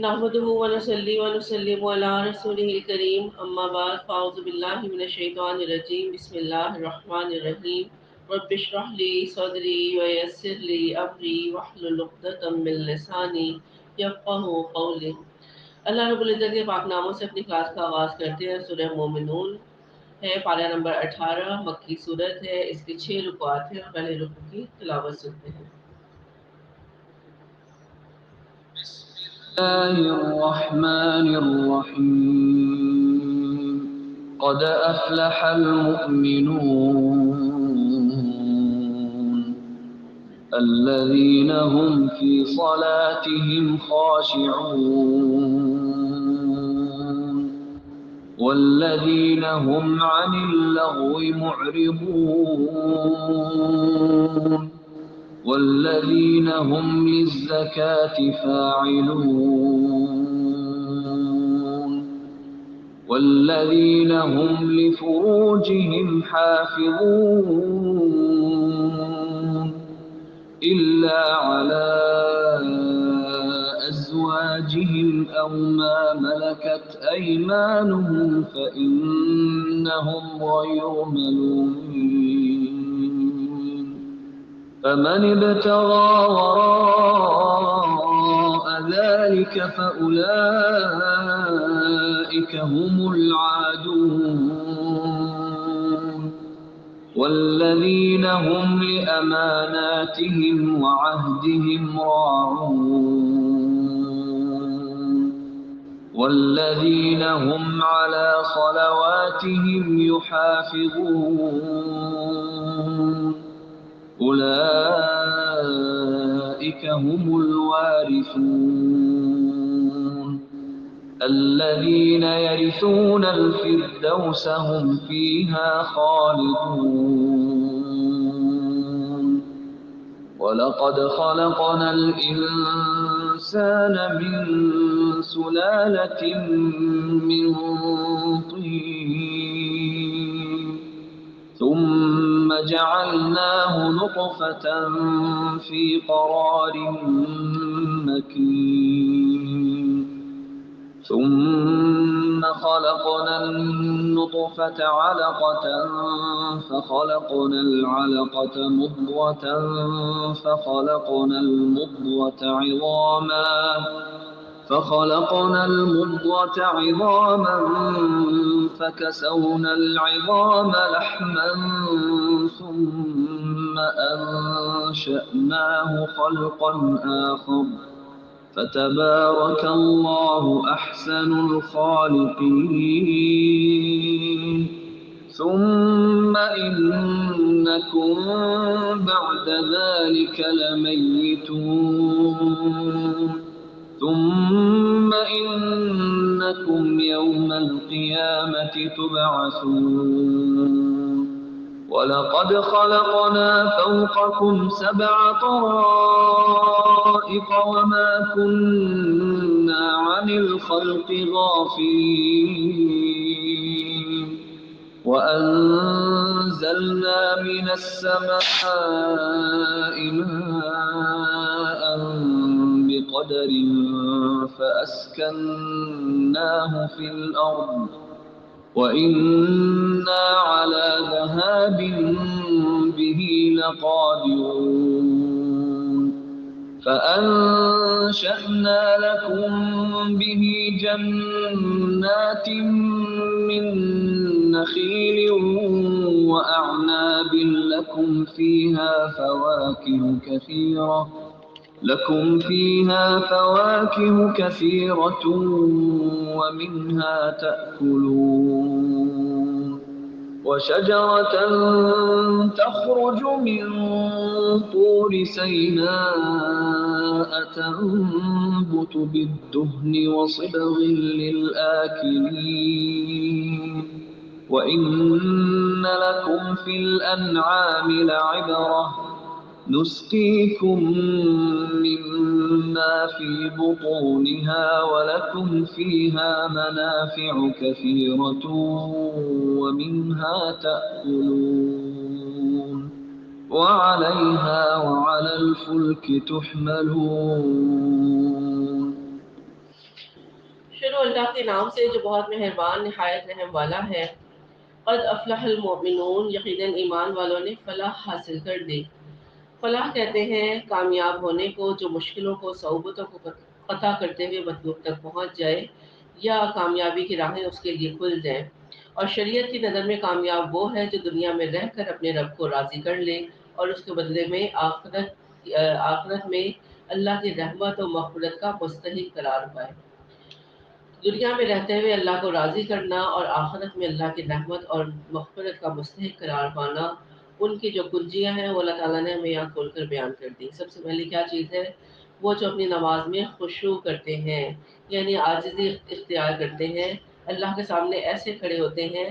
نحمده ونصلي ونسلم على رسوله الكريم اما بعد فاعوذ بالله من الشیطان الرجیم بسم اللہ الرحمن الرحیم رب اشرح لي صدری ويسر لي امری واحلل عقدۃ من لسانی یفقهوا قولی۔ اللہ رب العزت کے پاک ناموں سے اپنی کلاس کا آغاز کرتے ہیں۔ سورہ مومنون ہے، پارہ نمبر 18، مکی صورت ہے، اس کے 6 رکوعات ہیں۔ پہلے رکوع کی تلاوت سنتے ہیں۔ الله الرحمن الرحيم قد أفلح المؤمنون الذين هم في صلاتهم خاشعون والذين هم عن اللغو معرضون والذين هم للزكاة فاعلون والذين هم لفروجهم حافظون إلا على أزواجهم أو ما ملكت أيمانهم فإنهم غير ملومين فمن ابتغى وراء ذلك فأولئك هم العادون والذين هم لأماناتهم وعهدهم راعون والذين هم على صلواتهم يحافظون أولئك هم الوارثون الذين يرثون الفردوس هم فيها خالدون ولقد خلقنا الإنسان من سلالة من طين ثم جعلناه نطفة في قرار مكين ثم خلقنا النطفة علقة فخلقنا العلقة مضغة فخلقنا المضغة عظاما فكسونا العظام لحما ثم أنشأناه خلقا آخر فتبارك الله أحسن الخالقين ثم إنكم بعد ذلك لميتون ثم إنكم يوم القيامة تبعثون ولقد خلقنا فوقكم 7 طرائق وما كنا عن الخلق غافلين وأنزلنا من السماء ماء بقدر فأسكناه في الأرض وإنا على ذهاب به لقادرون فأنشأنا لكم به جنات من نخيل وأعناب لكم فيها فواكه كثيرة ومنها تأكلون وشجرة تخرج من طور سيناء تنبت بالدهن وصبغ للآكلين وإن لكم في الأنعام لعبرة نسقيكم مما في بطونها ولكم فيها منافع كثيرة ومنها تأكلون وعليها وعلى الفلك تحملون اللہ کے نام سے جو بہت مہربان نہایت رحم والا ہے۔ قد افلح المؤمنون، یقیناً ایمان والوں نے فلاح حاصل کر دی۔ فلاح کہتے ہیں کامیاب ہونے کو، جو مشکلوں کو، صعوبتوں کو قطع کرتے ہوئے مطلوب تک پہنچ جائے یا کامیابی کی راہیں اس کے لیے کھل جائیں۔ اور شریعت کی نظر میں کامیاب وہ ہے جو دنیا میں رہ کر اپنے رب کو راضی کر لے اور اس کے بدلے میں آخرت میں اللہ کی رحمت و مغفرت کا مستحق قرار پائے۔ دنیا میں رہتے ہوئے اللہ کو راضی کرنا اور آخرت میں اللہ کی رحمت اور مغفرت کا مستحق قرار پانا، ان کی جو کنجیاں ہیں وہ اللہ تعالیٰ نے ہمیں یہاں کھول کر بیان کر دی۔ سب سے پہلی کیا چیز ہے؟ وہ جو اپنی نماز میں خشوع کرتے ہیں، یعنی عاجزی اختیار کرتے ہیں، اللہ کے سامنے ایسے کھڑے ہوتے ہیں،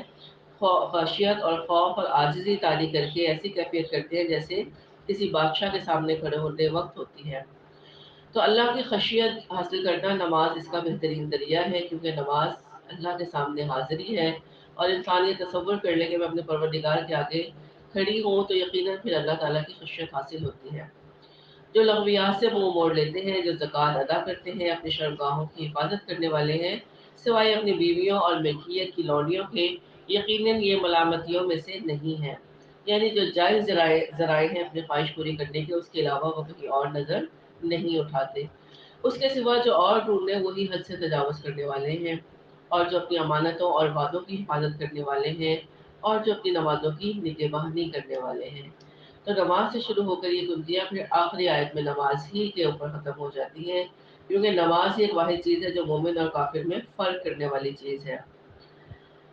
خشیت اور خوف اور عاجزی طاری کر کے ایسی کیفیت کرتے ہیں جیسے کسی بادشاہ کے سامنے کھڑے ہوتے وقت ہوتی ہے۔ تو اللہ کی خشیت حاصل کرنا نماز اس کا بہترین ذریعہ ہے، کیونکہ نماز اللہ کے سامنے حاضری ہے، اور انسان یہ تصور کر لے کہ میں اپنے پروردگار کے آگے کھڑی ہوں تو یقیناً پھر اللہ تعالیٰ کی خشیت حاصل ہوتی ہے۔ جو لغویات سے منہ موڑ لیتے ہیں، جو زکوٰۃ ادا کرتے ہیں، اپنی شرمگاہوں کی حفاظت کرنے والے ہیں، سوائے اپنی بیویوں اور ملکیت کی لونڈیوں کے، یقیناً یہ ملامتیوں میں سے نہیں ہے۔ یعنی جو جائز ذرائع ہیں اپنی خواہش پوری کرنے کے، اس کے علاوہ وہ کہیں اور نظر نہیں اٹھاتے۔ اس کے سوا جو اور ڈھونڈنے وہی حد سے تجاوز کرنے والے ہیں، اور جو اپنی امانتوں اور وعدوں کی حفاظت کرنے والے ہیں، اور جو اپنی نمازوں کی نگہبانی کرنے والے ہیں۔ تو نماز سے شروع ہو کر یہ کنجیاں پھر آخری آیت میں نماز ہی کے اوپر ختم ہو جاتی ہیں، کیونکہ نماز ہی ایک واحد چیز ہے جو مومن اور کافر میں فرق کرنے والی چیز ہے۔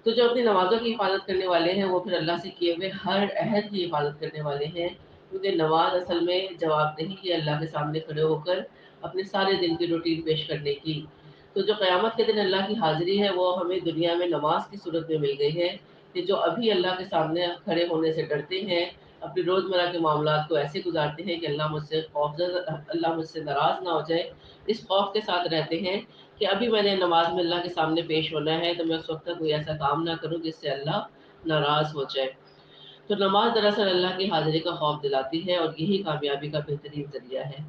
تو جو اپنی نمازوں کی حفاظت کرنے والے ہیں وہ پھر اللہ سے کیے ہوئے ہر عہد کی حفاظت کرنے والے ہیں، کیونکہ نماز اصل میں جواب نہیں ہے اللہ کے سامنے کھڑے ہو کر اپنے سارے دن کی روٹین پیش کرنے کی۔ تو جو قیامت کے دن اللہ کی حاضری ہے وہ ہمیں دنیا میں نماز کی صورت میں مل گئی ہے، کہ جو ابھی اللہ کے سامنے کھڑے ہونے سے ڈرتے ہیں، اپنی روزمرہ کے معاملات کو ایسے گزارتے ہیں کہ اللہ مجھ سے ناراض نہ ہو جائے، اس خوف کے ساتھ رہتے ہیں کہ ابھی میں نے نماز میں اللہ کے سامنے پیش ہونا ہے تو میں اس وقت تک کوئی ایسا کام نہ کروں جس سے اللہ ناراض ہو جائے۔ تو نماز دراصل اللہ کی حاضری کا خوف دلاتی ہے، اور یہی کامیابی کا بہترین ذریعہ ہے۔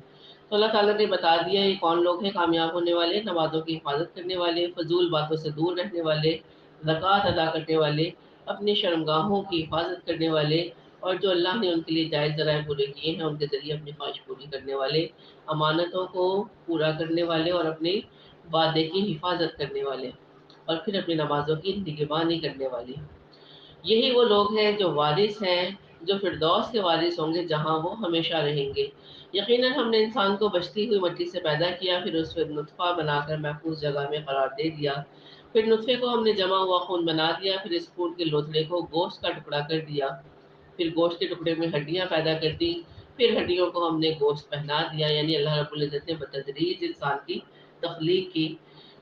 تو اللہ تعالیٰ نے بتا دیا یہ کون لوگ ہیں کامیاب ہونے والے: نمازوں کی حفاظت کرنے والے، فضول باتوں سے دور رہنے والے، زکوٰۃ ادا کرنے والے، اپنی شرمگاہوں کی حفاظت کرنے والے، اور جو اللہ نے ان کے لیے جائز ذرائع پورے کیے ہیں ان کے ذریعے اپنی خواہش پوری کرنے والے، امانتوں کو پورا کرنے والے اور اپنے وعدے کی حفاظت کرنے والے، اور پھر اپنی نمازوں کی نگہبانی کرنے والے۔ یہی وہ لوگ ہیں جو وارث ہیں، جو فردوس کے وارث ہوں گے جہاں وہ ہمیشہ رہیں گے۔ یقیناً ہم نے انسان کو بچتی ہوئی مٹی سے پیدا کیا، پھر اس پر نطفہ بنا کر محفوظ جگہ میں قرار دے دیا، پھر نطفے کو ہم نے جمع ہوا خون بنا دیا، پھر اس خون کے لوتھڑے کو گوشت کا ٹکڑا کر دیا، پھر گوشت کے ٹکڑے میں ہڈیاں پیدا کر دی، پھر ہڈیوں کو ہم نے گوشت پہنا دیا۔ یعنی اللہ رب العزت نے بتدریج انسان کی تخلیق کی،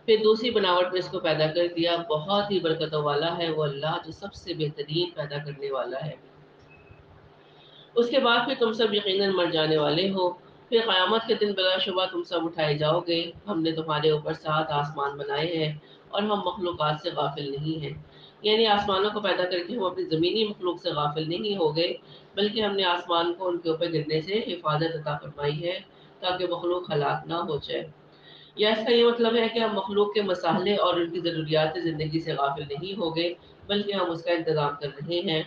پھر دوسری بناوٹ میں اس کو پیدا کر دیا۔ بہت ہی برکتوں والا ہے وہ اللہ جو سب سے بہترین پیدا کرنے والا ہے۔ اس کے بعد پھر تم سب یقیناً مر جانے والے ہو، پھر قیامت کے دن بلا شبہ تم سب اٹھائے جاؤ گے۔ ہم نے تمہارے اوپر 7 آسمان بنائے ہیں اور ہم مخلوقات سے غافل نہیں ہیں۔ یعنی آسمانوں کو پیدا کر کے ہم اپنی زمینی مخلوق سے غافل نہیں ہو گئے، بلکہ ہم نے آسمان کو ان کے اوپر گرنے سے حفاظت عطا فرمائی ہے تاکہ مخلوق ہلاک نہ ہو جائے۔ یا اس کا یہ مطلب ہے کہ ہم مخلوق کے مسالے اور ان کی ضروریات زندگی سے غافل نہیں ہو گئے، بلکہ ہم اس کا انتظام کر رہے ہیں۔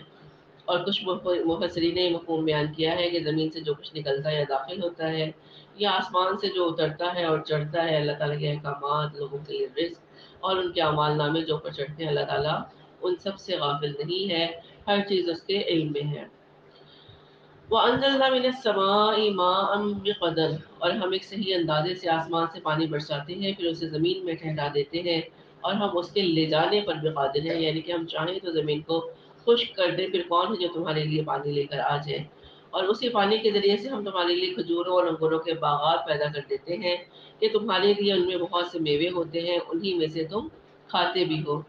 اور کچھ مفسرین نے یہ مفہوم بیان کیا ہے کہ زمین سے جو کچھ نکلتا ہے یا داخل ہوتا ہے، یا آسمان سے جو اترتا ہے اور چڑھتا ہے، اللہ تعالیٰ کے احکامات، لوگوں کے لیے رزق اور ان کے اعمال نامے جو اوپر چڑھتے ہیں، اللہ تعالیٰ ان سب سے غافل نہیں ہے، ہر چیز اس کے علم میں ہے۔ وَأَنزَلْنَا مِنَ السَّمَاءِ مَاءً بِقَدَرٍ، اور ہم ایک صحیح اندازے سے آسمان سے پانی برساتے ہیں، پھر اسے زمین میں ٹھہرا دیتے ہیں، اور ہم اس کے لے جانے پر بھی قادر ہیں۔ یعنی کہ ہم چاہیں تو زمین کو خشک کر دیں، پھر کون ہے جو تمہارے لیے پانی لے کر آ جائے، اور اسی پانی کے ذریعے سے ہم تمہارے لیے کھجوروں اور انگوروں کے باغات پیدا کر دیتے ہیں کہ تمہارے لیے ان میں بہت سے میوے ہوتے ہیں، انہی میں سے تم کھاتے بھی ہو۔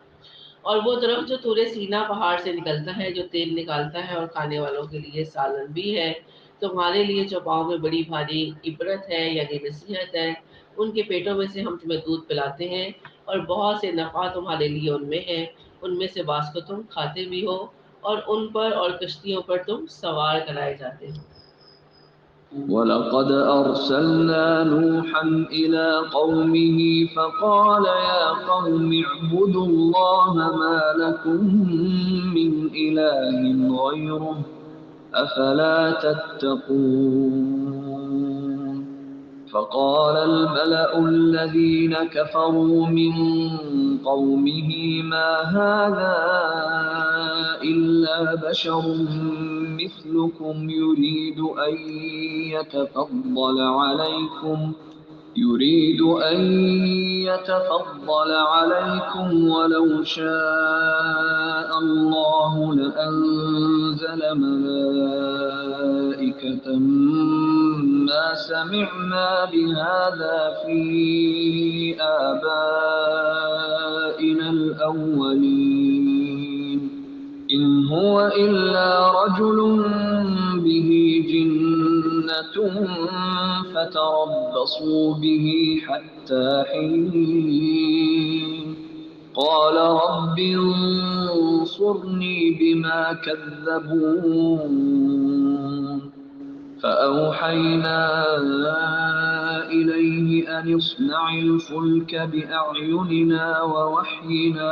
اور وہ درخت جو طور سینا پہاڑ سے نکلتا ہے، جو تیل نکالتا ہے اور کھانے والوں کے لیے سالن بھی ہے، تمہارے لیے چوپاؤں میں بڑی بھاری عبرت ہے، یعنی نصیحت ہے۔ ان کے پیٹوں میں سے ہم تمہیں دودھ پلاتے ہیں، اور بہت سے نفع تمہارے لیے ان میں ہے، ان میں سے بعض کو تم کھاتے بھی ہو، اور ان پر اور کشتیوں پر تم سوار کرائے جاتے ہو۔ وَلَقَدْ أَرْسَلْنَا نُوحًا إِلَىٰ قَوْمِهِ فَقَالَ يَا قَوْمِ اعْبُدُوا اللَّهَ مَا لَكُم مِّنْ إِلَٰهٍ غَيْرُهُ أَفَلَا تَتَّقُونَ فَقَالَ الْمَلَأُ الَّذِينَ كَفَرُوا مِن قَوْمِهِ مَا هَٰذَا إِلَّا بَشَرٌ مِّثْلُكُمْ يريد أن يتفضل عليكم ولو شاء الله لأنزل ملائكة ما سمعنا بهذا في آبائنا الأولين إن هو إلا رجل به جنة فتربصوا به حتى حين قال رب انصرني بما كذبون فأوحينا إليه أن اصنع الفلك بأعيننا ووحينا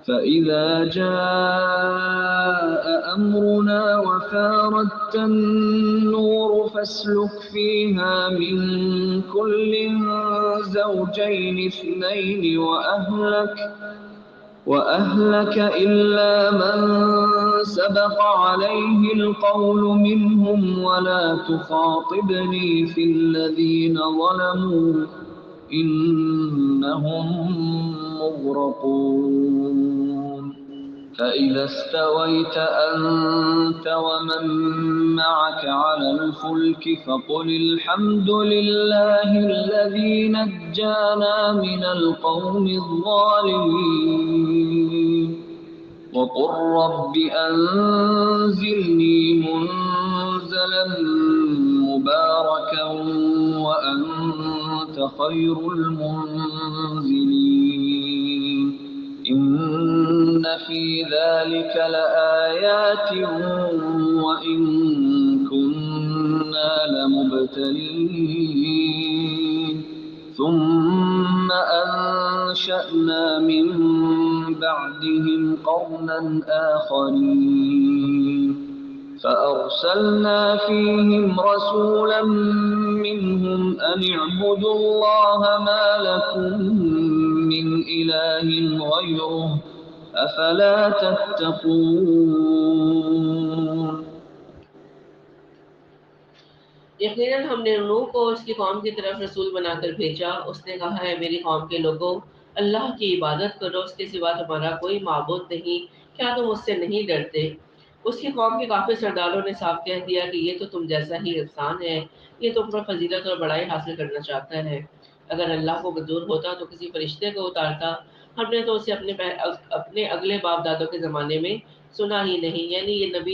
فإذا جاء أمرنا وفاردت النور فاسلك فيها من كل زوجين اثنين وأهلك إلا من سبق عليه القول منهم ولا تخاطبني في الذين ظلموا إنهم مغرقون فإذا استويت أنت ومن معك على الفلك فقل الحمد لله الذي نجانا من القوم الظالمين وقل رب أنزلني منزلا مباركا وأنت خير المنزلين إن في ذلك لآيات وإن كنا لمبتلين ثم أنشأنا من بعدهم قرنا آخرين فأرسلنا فيهم رسولا منهم أن اعبدوا الله ما لكم من إله غيره أفلا تتقون یقیناً ہم نے نوح کو اس کی قوم کی طرف رسول بنا کر بھیجا۔ اس نے کہا ہے میری قوم کے لوگوں، اللہ کی عبادت کرو، اس کے سوا تمہارا کوئی معبود نہیں، کیا تم اس سے نہیں ڈرتے؟ اس کی قوم کے کافی سرداروں نے صاف کہہ دیا کہ یہ تو تم جیسا ہی انسان ہے، یہ تم پر فضیلت اور بڑائی حاصل کرنا چاہتا ہے۔ اگر اللہ کو منظور ہوتا تو کسی فرشتے کو اتارتا، ہم نے تو اسے اپنے اگلے باپ دادوں کے زمانے میں سنا ہی نہیں۔ یعنی یہ نبی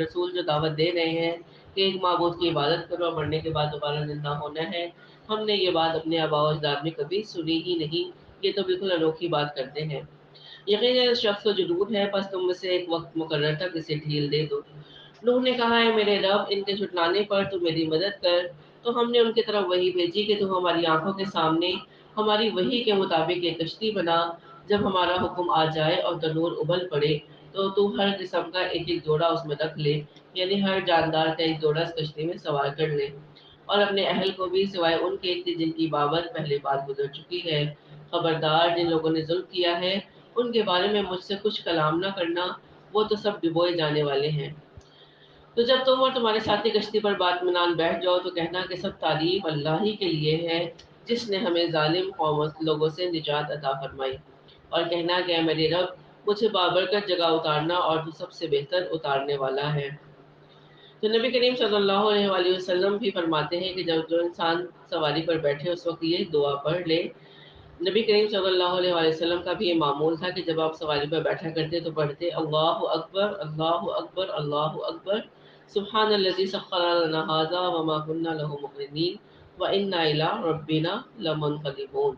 رسول جو دعوت دے رہے ہیں کہ ایک معبود کی عبادت کرو، مرنے کے بعد دوبارہ زندہ ہونا ہے، ہم نے یہ بات اپنے آباء و اجداد میں کبھی سنی ہی نہیں، یہ تو بالکل انوکھی بات کرتے ہیں۔ یقیناً اس شخص کو جنون ہے، پس تم میں سے ایک وقت مقرر تک اسے ڈھیل دے دو۔ نوح نے کہا ہے میرے رب، ان کے جھٹلانے پر تو میری مدد کر۔ تو ہم نے ان کی طرف وحی بھیجی کہ تو ہماری آنکھوں کے سامنے ہماری وحی کے مطابق ایک کشتی بنا، جب ہمارا حکم آ جائے اور تنور ابل پڑے تو ہر قسم کا ایک ایک جوڑا اس میں رکھ لے، یعنی ہر جاندار کا ایک جوڑا اس کشتی میں سوار کر لے، اور اپنے اہل کو بھی سوائے ان کے جن کی بابت پہلے بات گزر چکی ہے۔ خبردار، جن لوگوں نے ظلم کیا ہے ان کے بارے میں مجھ سے کچھ کلام نہ کرنا، وہ تو سب ڈبوئے جانے والے ہیں۔ تو جب تم اور تمہارے ساتھی کشتی پر باطمینان بیٹھ جاؤ تو کہنا کہ سب تعریف اللہ ہی کے لیے ہے، جس نے ہمیں ظالم لوگوں سے نجات عطا فرمائی، اور کہنا کہ اے میرے رب، مجھے بابرکت جگہ اتارنا، اور تو سب سے بہتر اتارنے والا ہے۔ تو نبی کریم صلی اللہ علیہ وآلہ وسلم بھی فرماتے ہیں کہ جب جو انسان سواری پر بیٹھے اس وقت یہ دعا پڑھ لے۔ نبی کریم صلی اللہ علیہ وآلہ وسلم کا بھی یہ معمول تھا کہ جب آپ سواری پر بیٹھا کرتے تو پڑھتے اللہ اکبر اللہ اکبر اللہ اکبر، سبحان الذی سخر لنا ھذا وما كنا له مقرنین وإنا إلی ربنا لمنقلبون۔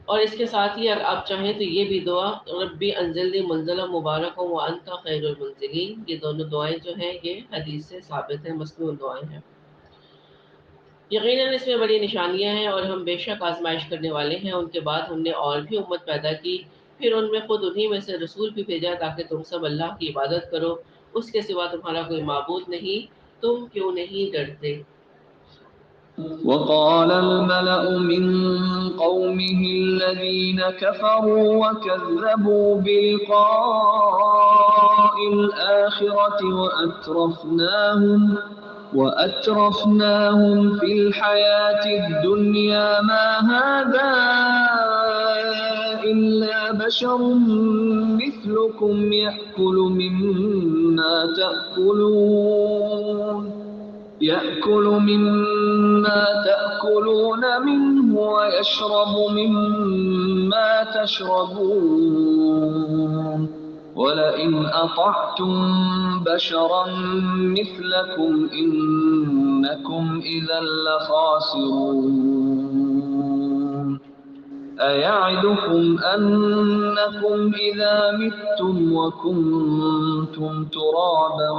اور اس کے ساتھ ہی اگر آپ چاہیں تو یہ بھی دعا، ربی انزلنی منزلا مبارک وانت خیر المنزلین، یہ دونوں دعائیں جو ہیں یہ حدیث سے ثابت ہیں، مسنون دعائیں ہیں۔ یقیناً اس میں بڑی نشانیاں ہیں اور ہم بے شک آزمائش کرنے والے ہیں۔ ان کے بعد ہم نے اور بھی امت پیدا کی، پھر ان میں خود انہی میں سے رسول بھی بھیجا تاکہ تم سب اللہ کی عبادت کرو، اس کے سوا تمہارا کوئی معبود نہیں، تم کیوں نہیں ڈرتے؟ وقال الملأ من قومه الذين كفروا وكذبوا بلقاء الآخرة وأترفناهم في الحياة الدنيا ما هذا إلا بشر مثلكم يأكل مما تأكلون منه ويشرب مما تشربون ولئن أطعتم بشرا مثلكم إنكم إذا لخاسرون أيعدكم أنكم إذا متم وكنتم ترابا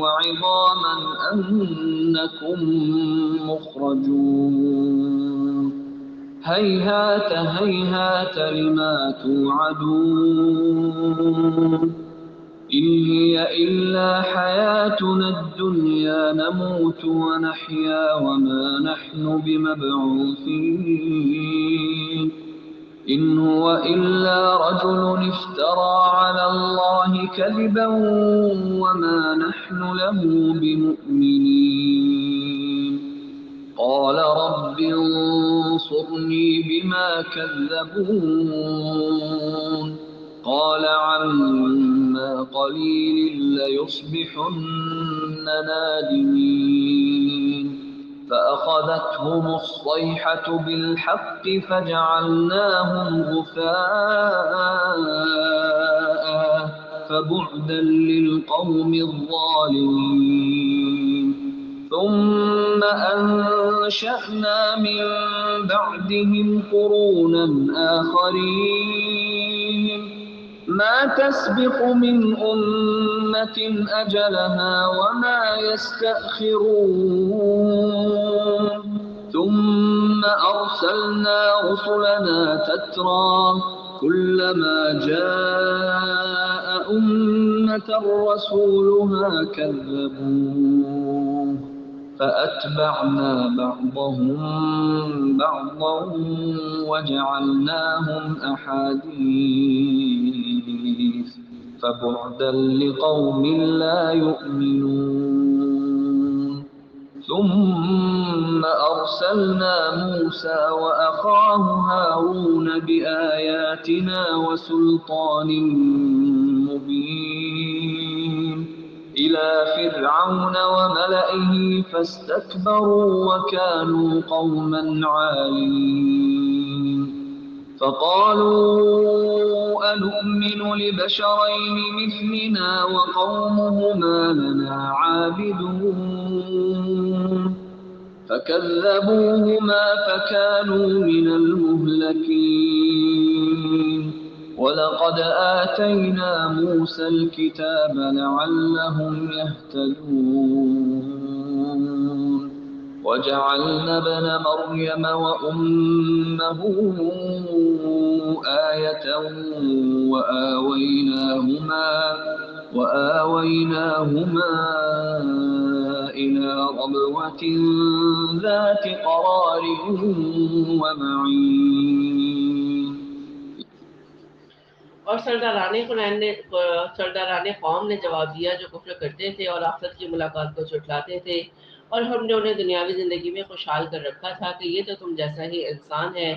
وعظاما أنكم مخرجون هيهات هيهات لما توعدون إن هي إلا حياتنا الدنيا نموت ونحيا وما نحن بمبعوثين إن هو إلا رجل افترى على الله كذبا وما نحن له بمؤمنين قال رب انصرني بما كذبون قال عما قليل ليصبحن نادمين فأخذتهم الصيحة بالحق فجعلناهم غثاء فبعدا للقوم الظالمين ثم أنشأنا من بعدهم قرونا آخرين ما تسبق من أمة أجلها وما يستأخرون ثم أرسلنا رسلنا تترى كلما جاء أمة رسولها كذبوه فأتبعنا بعضهم بعضا وجعلناهم أحاديث فبعدا لقوم لا يؤمنون ثم أرسلنا موسى وأخاه هارون بآياتنا وسلطان مبين إلى فرعون وملئه فاستكبروا وكانوا قوما عالين فقالوا أنؤمن لبشرين مثلنا وقومهما لنا عابدون فكذبوهما فكانوا من المهلكين ولقد آتينا موسى الكتاب لعلهم يهتدون وجعلنا ابن مريم وأمه آية وآويناهما إلى ربوة ذات قرار ومعين اور سرداران قوم نے جواب دیا جو کفر کرتے تھے اور آخرت کی ملاقات کو جھٹلاتے تھے، اور ہم نے انہیں دنیاوی زندگی میں خوشحال کر رکھا تھا کہ یہ تو تم جیسا ہی انسان ہے،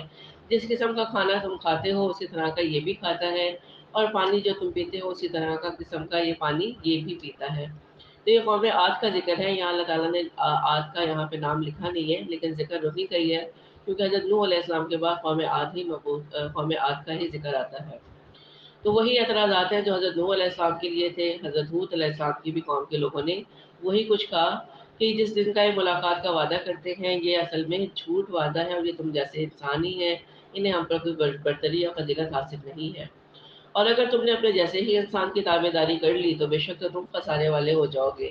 جس قسم کا کھانا تم کھاتے ہو اسی طرح کا یہ بھی کھاتا ہے، اور پانی جو تم پیتے ہو اسی طرح کا قسم کا یہ پانی یہ بھی پیتا ہے۔ تو یہ قوم عاد کا ذکر ہے، یہاں اللہ تعالیٰ نے عاد کا یہاں پہ نام لکھا نہیں ہے لیکن ذکر وہی کا ہی ہے، کیونکہ حضرت نوح علیہ السلام کے بعد قوم عاد کا ہی ذکر آتا ہے۔ تو وہی اعتراضات ہیں جو حضرت نوح علیہ السلام کے لیے تھے، حضرت ہود علیہ السلام کی بھی قوم کے لوگوں نے وہی کچھ کہا کہ جس دن کا یہ ملاقات کا وعدہ کرتے ہیں یہ اصل میں جھوٹ وعدہ ہے اور یہ تم جیسے انسان ہی ہیں، انہیں ہم پر کوئی برتری یا فضیلت حاصل نہیں ہے۔ اور اگر تم نے اپنے جیسے ہی انسان کی تابع داری کر لی تو بے شک تو تم پھنسانے والے ہو جاؤ گے۔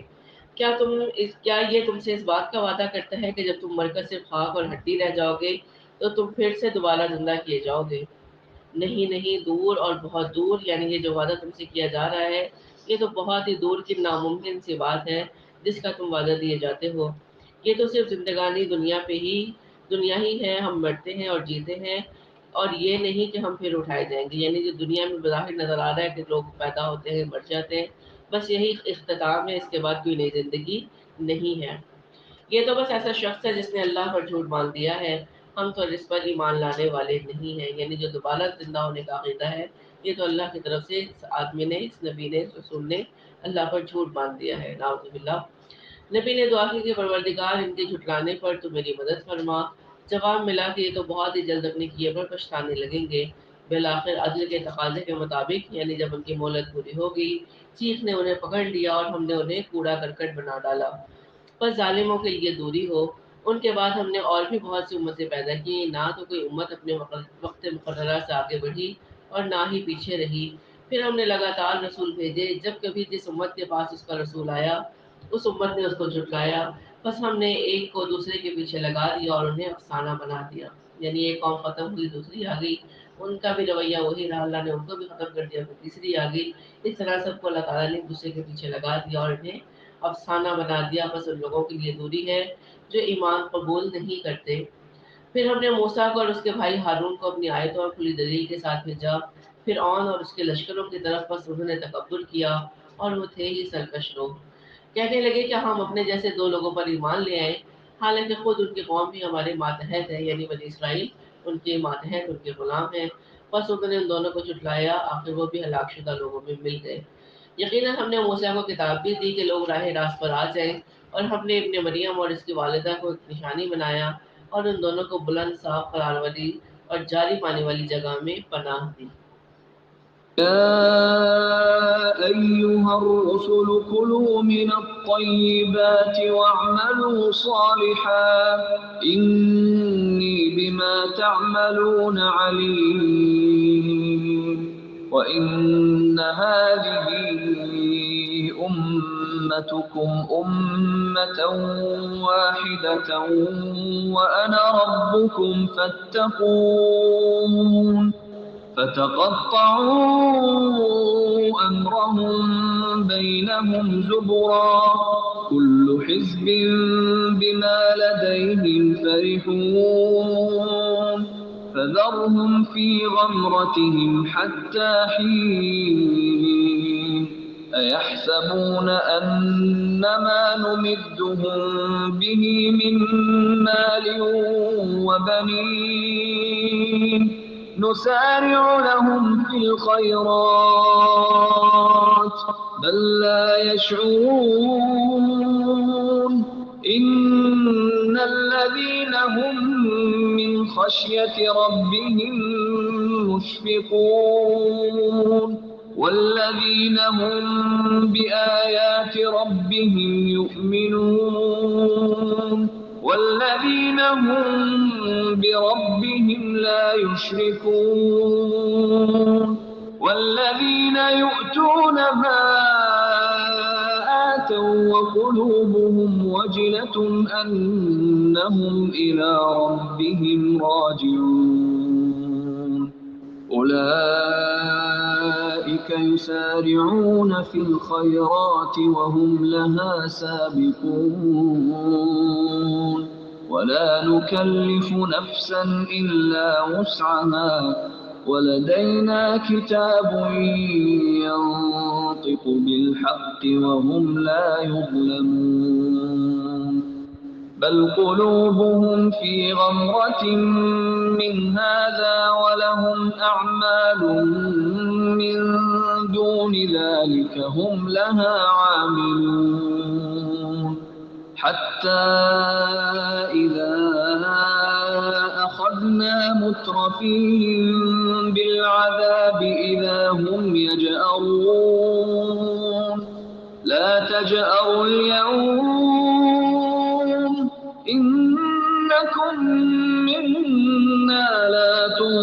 کیا یہ تم سے اس بات کا وعدہ کرتا ہے کہ جب تم مر کر صرف خاک اور ہڈی رہ جاؤ گے تو تم پھر سے دوبارہ زندہ کیے جاؤ گے؟ نہیں نہیں، دور اور بہت دور، یعنی یہ جو وعدہ تم سے کیا جا رہا ہے یہ تو بہت ہی دور کی ناممکن سی بات ہے جس کا تم وعدہ دیے جاتے ہو۔ یہ تو صرف زندگانی دنیا ہی ہے، ہم مرتے ہیں اور جیتے ہیں، اور یہ نہیں کہ ہم پھر اٹھائے جائیں گے۔ یعنی جو دنیا میں بظاہر نظر آ رہا ہے کہ لوگ پیدا ہوتے ہیں مر جاتے ہیں، بس یہی اختتام ہے، اس کے بعد کوئی نئی زندگی نہیں ہے۔ یہ تو بس ایسا شخص ہے جس نے اللہ پر جھوٹ باندھ دیا ہے، ہم تو اس پر ایمان لانے والے نہیں ہیں۔ یعنی جو دوبارہ زندہ ہونے کا عقیدہ ہے یہ تو اللہ کی طرف سے اس آدمی نے، اس نبی نے، اس رسول نے اللہ پر جھوٹ باندھ دیا ہے، نعوذ باللہ۔ نبی نے دعا کی کہ پروردگار ان کے جھٹلانے پر تو میری مدد فرما۔ جواب ملا کہ یہ تو بہت ہی جلد اپنے کیے پر پچھتانے لگیں گے۔ بالآخر عدل کے تقاضے کے مطابق، یعنی جب ان کی مہلت پوری ہو گئی، چیخ نے انہیں پکڑ لیا اور ہم نے انہیں کوڑا کرکٹ بنا ڈالا۔ بس ظالموں کے لیے دوری ہو۔ ان کے بعد ہم نے اور بھی بہت سی امتیں پیدا کی، نہ تو کوئی امت اپنے وقت مقررہ سے آگے بڑھی اور نہ ہی پیچھے رہی۔ پھر ہم نے لگاتار رسول بھیجے، جب کبھی جس امت کے پاس اس کا رسول آیا اس امت نے اس کو جھٹلایا، بس ہم نے ایک کو دوسرے کے پیچھے لگا دیا اور انہیں افسانہ بنا دیا۔ یعنی ایک قوم ختم ہوئی دوسری آ گئی، ان کا بھی رویہ وہی رہا، اللہ نے ان کو بھی ختم کر دیا، پھر تیسری آ گئی۔ اس طرح سب کو اللہ تعالیٰ نے ایک دوسرے کے پیچھے لگا دیا اور انہیں افسانہ بنا دیا۔ بس ان لوگوں کے لیے دوری ہے جو ایمان قبول نہیں کرتے۔ پھر ہم نے موسیٰ کو اور اس کے بھائی ہارون کو اپنی آیتوں اور کھلی دلیل کے ساتھ بھیجا فرعون اور اس کے لشکروں کی طرف، بس انہوں نے تکبر کیا اور وہ تھے ہی سرکش لوگ۔ کہنے لگے کہ ہم اپنے جیسے دو لوگوں پر ایمان لے آئے، حالانکہ خود ان کی قوم بھی ہمارے ماتحت ہے، یعنی بنی اسرائیل ان کے ماتحت، ان کے غلام ہیں۔ بس انہوں نے ان دونوں کو جھٹلایا، آخر وہ بھی ہلاک شدہ لوگوں میں مل گئے۔ یقیناً ہم نے موسیٰ کو کتاب بھی دی کہ لوگ راہ راست پر آ جائیں، اور ہم نے ابن مریم اور اس کی والدہ کو ایک نشانی بنایا اور ان دونوں کو بلند صاف قرار والی اور جاری پانے والی جگہ میں پناہ دی۔ يا أيها الرسل كلوا من الطيبات واعملوا صالحا إني بما تعملون عليم وإن هذه أمتكم أمة واحدة وأنا ربكم فاتقون فتقطعوا أمرهم بينهم زبرا كل حزب بما لديهم فرحون فذرهم في غمرتهم حتى حين أيحسبون أن ما نمدهم به من مال وبنين نسارع لهم في الخيرات بل لا يشعرون إن الذين هم من خشية ربهم مشفقون والذين هم بآيات ربهم يؤمنون والذين هم بربهم لا يشركون والذين يؤتون ما آتوا وقلوبهم وجلة أنهم إلى ربهم راجعون أولئك يسارعون في الخيرات وهم لها سابقون ولا نكلف نفسا إلا وسعها ولدينا كتاب ينطق بالحق وهم لا يظلمون بل قلوبهم في غمرة من هذا ولهم أعمال من دون ذلك هم لها عاملون حتى إذا أخذنا مترفيهم بالعذاب إذا هم يجأرون لا تجأروا اليوم إنكم منا لا تنصرون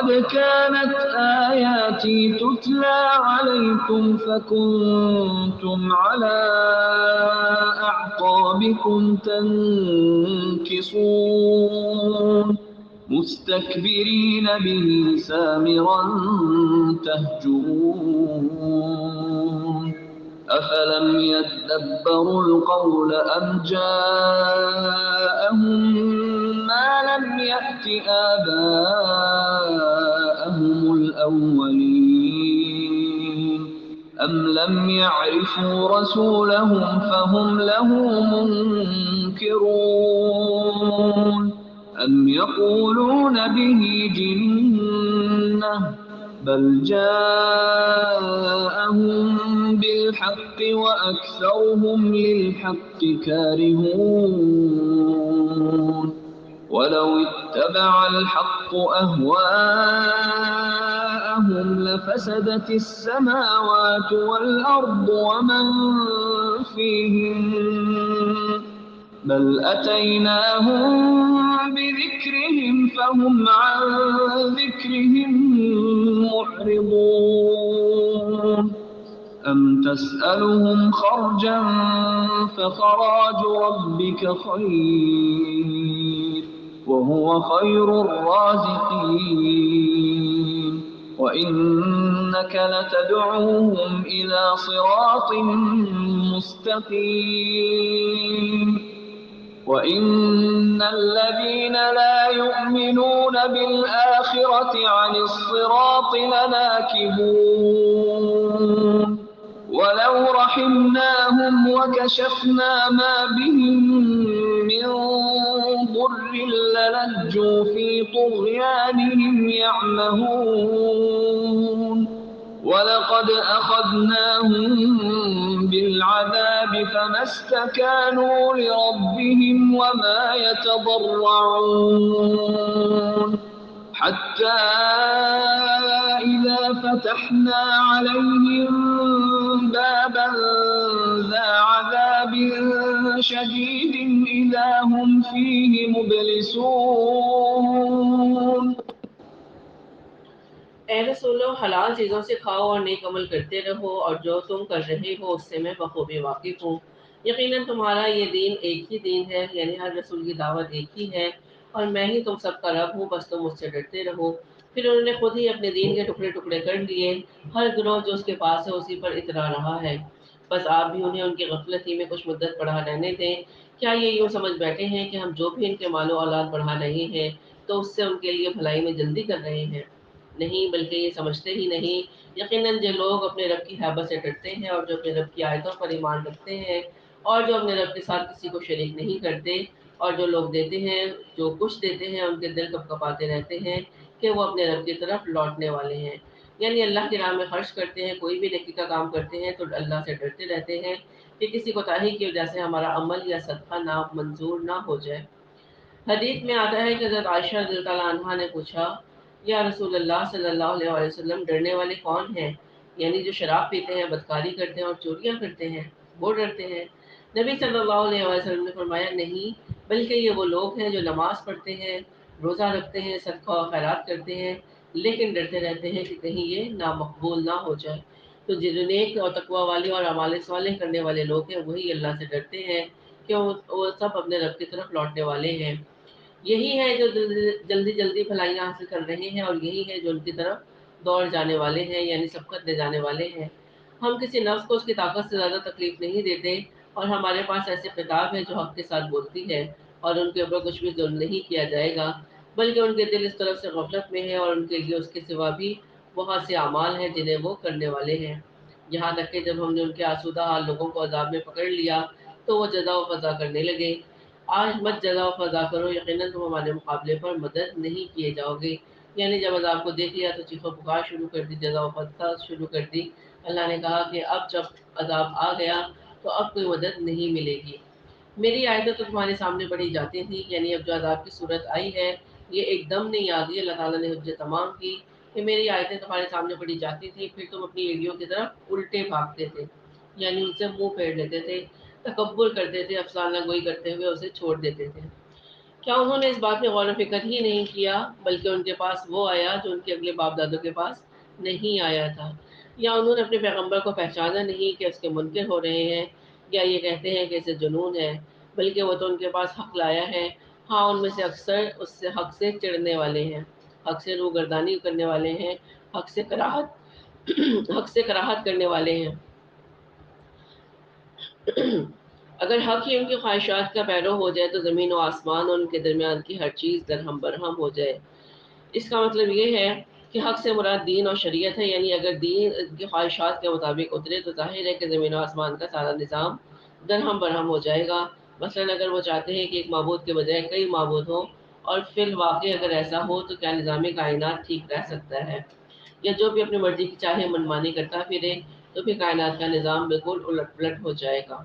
قد كانت آياتي تتلى عليكم فكنتم على أعقابكم تنكصون مستكبرين به سامرا تهجرون أفلم يدبروا القول أم جاءهم ما لم يأت آباءهم الأولين أم لم يعرفوا رسولهم فهم له منكرون أم يقولون به جنة بل جاءهم بالحق وأكثرهم للحق كارهون ولو اتبع الحق أهواءهم لفسدت السماوات والأرض ومن فيهن بل أتيناهم بذكرهم فهم عن ذكرهم معرضون أم تسألهم خرجا فخراج ربك خير وهو خير الرازقين وإنك لتدعوهم إلى صراط مستقيم وإن الذين لا يؤمنون بالآخرة عن الصراط لناكبون ولو رحمناهم وكشفنا ما بهم من ضر للجوا في طغيانهم يعمهون ولقد أخذناهم بالعذاب فما استكانوا لربهم وما يتضرعون حتى إذا فتحنا عليهم بابا ذا عذاب شديد إذا هم فيه مبلسون اے رسولو حلال چیزوں سے کھاؤ اور نیک عمل کرتے رہو اور جو تم کر رہے ہو اس سے میں بخوبی واقف ہوں یقیناً تمہارا یہ دین ایک ہی دین ہے یعنی ہر رسول کی دعوت ایک ہی ہے اور میں ہی تم سب کا رب ہوں بس تم مجھ سے ڈرتے رہو پھر انہوں نے خود ہی اپنے دین کے ٹکڑے ٹکڑے کر لیے ہر گروہ جو اس کے پاس ہے اسی پر اترا رہا ہے بس آپ بھی انہیں ان کی غفلت ہی میں کچھ مدت پڑھا رہنے دیں کیا یہ یوں سمجھ بیٹھے ہیں کہ ہم جو بھی ان کے مال و اولاد بڑھا رہے ہیں تو اس سے ان کے لیے بھلائی میں جلدی کر رہے ہیں نہیں بلکہ یہ سمجھتے ہی نہیں یقیناً جو لوگ اپنے رب کی حیبت سے ڈرتے ہیں اور جو اپنے رب کی آیتوں پر ایمان رکھتے ہیں اور جو اپنے رب کے ساتھ کسی کو شریک نہیں کرتے اور جو لوگ دیتے ہیں جو کچھ دیتے ہیں ان کے دل کپ کپاتے رہتے ہیں کہ وہ اپنے رب کی طرف لوٹنے والے ہیں یعنی اللہ کی راہ میں خرچ کرتے ہیں کوئی بھی نیکی کا کام کرتے ہیں تو اللہ سے ڈرتے رہتے ہیں کہ کسی کوتاہی کی وجہ سے ہمارا عمل یا صدقہ نہ منظور نہ ہو جائے حدیث میں آتا ہے کہ حضرت عائشہ رضی اللہ عنہا نے پوچھا یا رسول اللہ صلی اللہ علیہ وسلم ڈرنے والے کون ہیں یعنی جو شراب پیتے ہیں بدکاری کرتے ہیں اور چوریاں کرتے ہیں وہ ڈرتے ہیں نبی صلی اللہ علیہ وسلم نے فرمایا نہیں بلکہ یہ وہ لوگ ہیں جو نماز پڑھتے ہیں روزہ رکھتے ہیں صدقہ و خیرات کرتے ہیں لیکن ڈرتے رہتے ہیں کہ کہیں یہ نامقبول نہ ہو جائے تو جو نیک اور تقوی والے اور اعمال صالح کرنے والے لوگ ہیں وہی اللہ سے ڈرتے ہیں کہ وہ سب اپنے رب کی طرف لوٹنے والے ہیں یہی ہے جو جلدی جلدی بھلائیاں حاصل کر رہے ہیں اور یہی ہے جو ان کی طرف دوڑ جانے والے ہیں یعنی سبقت لے جانے والے ہیں ہم کسی نفس کو اس کی طاقت سے زیادہ تکلیف نہیں دیتے اور ہمارے پاس ایسے کتاب ہے جو حق کے ساتھ بولتی ہے اور ان کے اوپر کچھ بھی ظلم نہیں کیا جائے گا بلکہ ان کے دل اس طرف سے غفلت میں ہے اور ان کے لیے اس کے سوا بھی بہت سے اعمال ہیں جنہیں وہ کرنے والے ہیں یہاں تک کہ جب ہم نے ان کے آسودہ حال لوگوں کو عذاب میں پکڑ لیا تو وہ جزا و فضا کرنے لگے آج مت جزا و فضا کرو یقیناً تم ہمارے مقابلے پر مدد نہیں کیے جاؤ گے یعنی جب عذاب کو دیکھ لیا تو چیخو پکار شروع کر دی جزا و فضا شروع کر دی اللہ نے کہا کہ اب جب عذاب آ گیا تو اب کوئی مدد نہیں ملے گی میری آیتیں تو تمہارے سامنے پڑھی جاتی تھیں یعنی اب جو عذاب کی صورت آئی ہے یہ ایک دم نہیں آ گئی اللہ تعالیٰ نے حجت تمام کی کہ میری آیتیں تمہارے سامنے پڑھی جاتی تھیں پھر تم اپنی ایڑیوں کی طرف الٹے بھاگتے تھے یعنی ان سے منہ پھیر لیتے تھے تکبر کرتے تھے افسانہ گوئی کرتے ہوئے اسے چھوڑ دیتے تھے کیا انہوں نے اس بات میں غور و فکر ہی نہیں کیا بلکہ ان کے پاس وہ آیا جو ان کے اگلے باپ دادوں کے پاس نہیں آیا تھا؟ یا انہوں نے اپنے پیغمبر کو پہچانا نہیں کہ اس کے منکر ہو رہے ہیں، یا یہ کہتے ہیں کہ اسے جنون ہے، بلکہ وہ تو ان کے پاس حق لایا ہے۔ ہاں، ان میں سے اکثر اس سے حق سے چڑھنے والے ہیں، حق سے روگردانی کرنے والے ہیں، حق سے کراہت حق سے کراہت کرنے والے ہیں۔ اگر حق ہی ان کی خواہشات کا پیرو ہو جائے تو زمین و آسمان اور ان کے درمیان کی ہر چیز درہم برہم ہو جائے۔ اس کا مطلب یہ ہے کہ حق سے مراد دین اور شریعت ہے، یعنی اگر دین کی خواہشات کے مطابق اترے تو ظاہر ہے کہ زمین و آسمان کا سارا نظام درہم برہم ہو جائے گا۔ مثلاً اگر وہ چاہتے ہیں کہ ایک معبود کے بجائے کئی معبود ہوں، اور فی الواقع اگر ایسا ہو تو کیا نظام کائنات ٹھیک رہ سکتا ہے؟ یا جو بھی اپنی مرضی کی چاہے منمانی کرتا پھرے تو پھر کائنات کا نظام بالکل الٹ پلٹ ہو جائے گا۔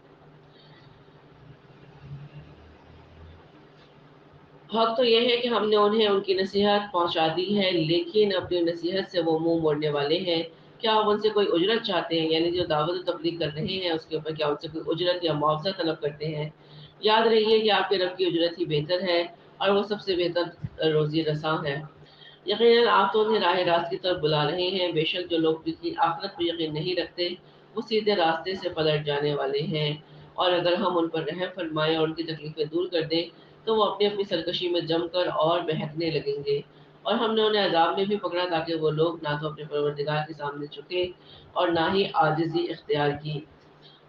حق تو یہ ہے کہ ہم نے انہیں ان کی نصیحت پہنچا دی ہے، لیکن اپنی نصیحت سے وہ منہ موڑنے والے ہیں۔ کیا آپ ان سے کوئی اجرت چاہتے ہیں؟ یعنی جو دعوت و تبلیغ کر رہے ہیں اس کے اوپر کیا ان سے کوئی اجرت یا معاوضہ طلب کرتے ہیں؟ یاد رہیے کہ آپ کے رب کی اجرت ہی بہتر ہے اور وہ سب سے بہتر روزی رساں ہے۔ یقیناً آپ تو انہیں راہ راست کی طرف بلا رہے ہیں۔ بے شک جو لوگ کسی آخرت پر یقین نہیں رکھتے وہ سیدھے راستے سے پلٹ جانے والے ہیں، اور اگر ہم ان پر رحم فرمائیں اور ان کی تکلیفیں دور کر دیں تو وہ اپنی اپنی سرکشی میں جم کر اور بہکنے لگیں گے۔ اور ہم نے انہیں عذاب میں بھی پکڑا تاکہ وہ لوگ نہ تو اپنے پروردگار کے سامنے جھکے اور نہ ہی عاجزی اختیار کی۔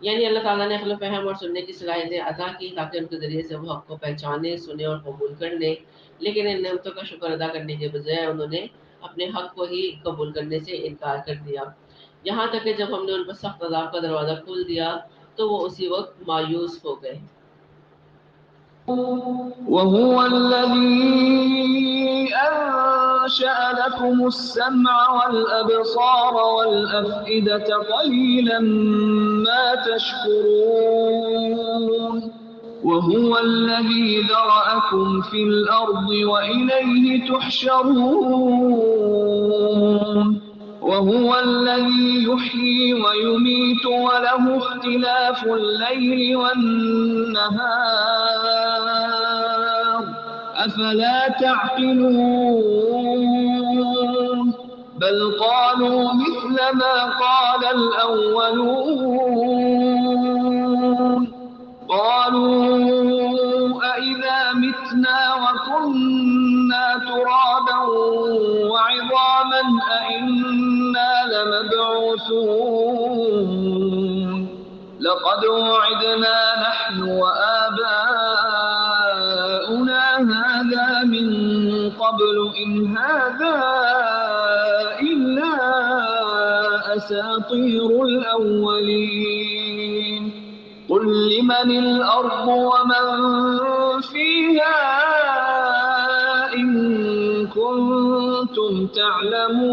یعنی اللہ تعالیٰ نے عقل و فہم اور سننے کی صلاحیتیں عطا کی تاکہ ان کے ذریعے سے وہ حق کو پہچانے، سنے اور قبول کر لیں، لیکن ان نعمتوں کا شکر ادا کرنے کے بجائے انہوں نے اپنے حق کو ہی قبول کرنے سے انکار کر دیا، یہاں تک کہ جب ہم نے ان پر سخت عذاب کا دروازہ کھول دیا تو وہ اسی وقت مایوس ہو گئے۔ وهو الذي أنشأ لكم السمع والأبصار والأفئدة قليلا ما تشكرون وهو الذي ذرأكم في الأرض وإليه تحشرون وهو الذي يحيي ويميت وله اختلاف الليل والنهار أفلا تعقلون بل قالوا مثل ما قال الأولون قالوا أئذا متنا وكنا ترابا وعظاما أئنا لمبعوثون لقد وعدنا نحن وآباؤنا هذا من قبل إن هذا إلا أساطير الأولين قل لمن الأرض ومن فيها إن كنتم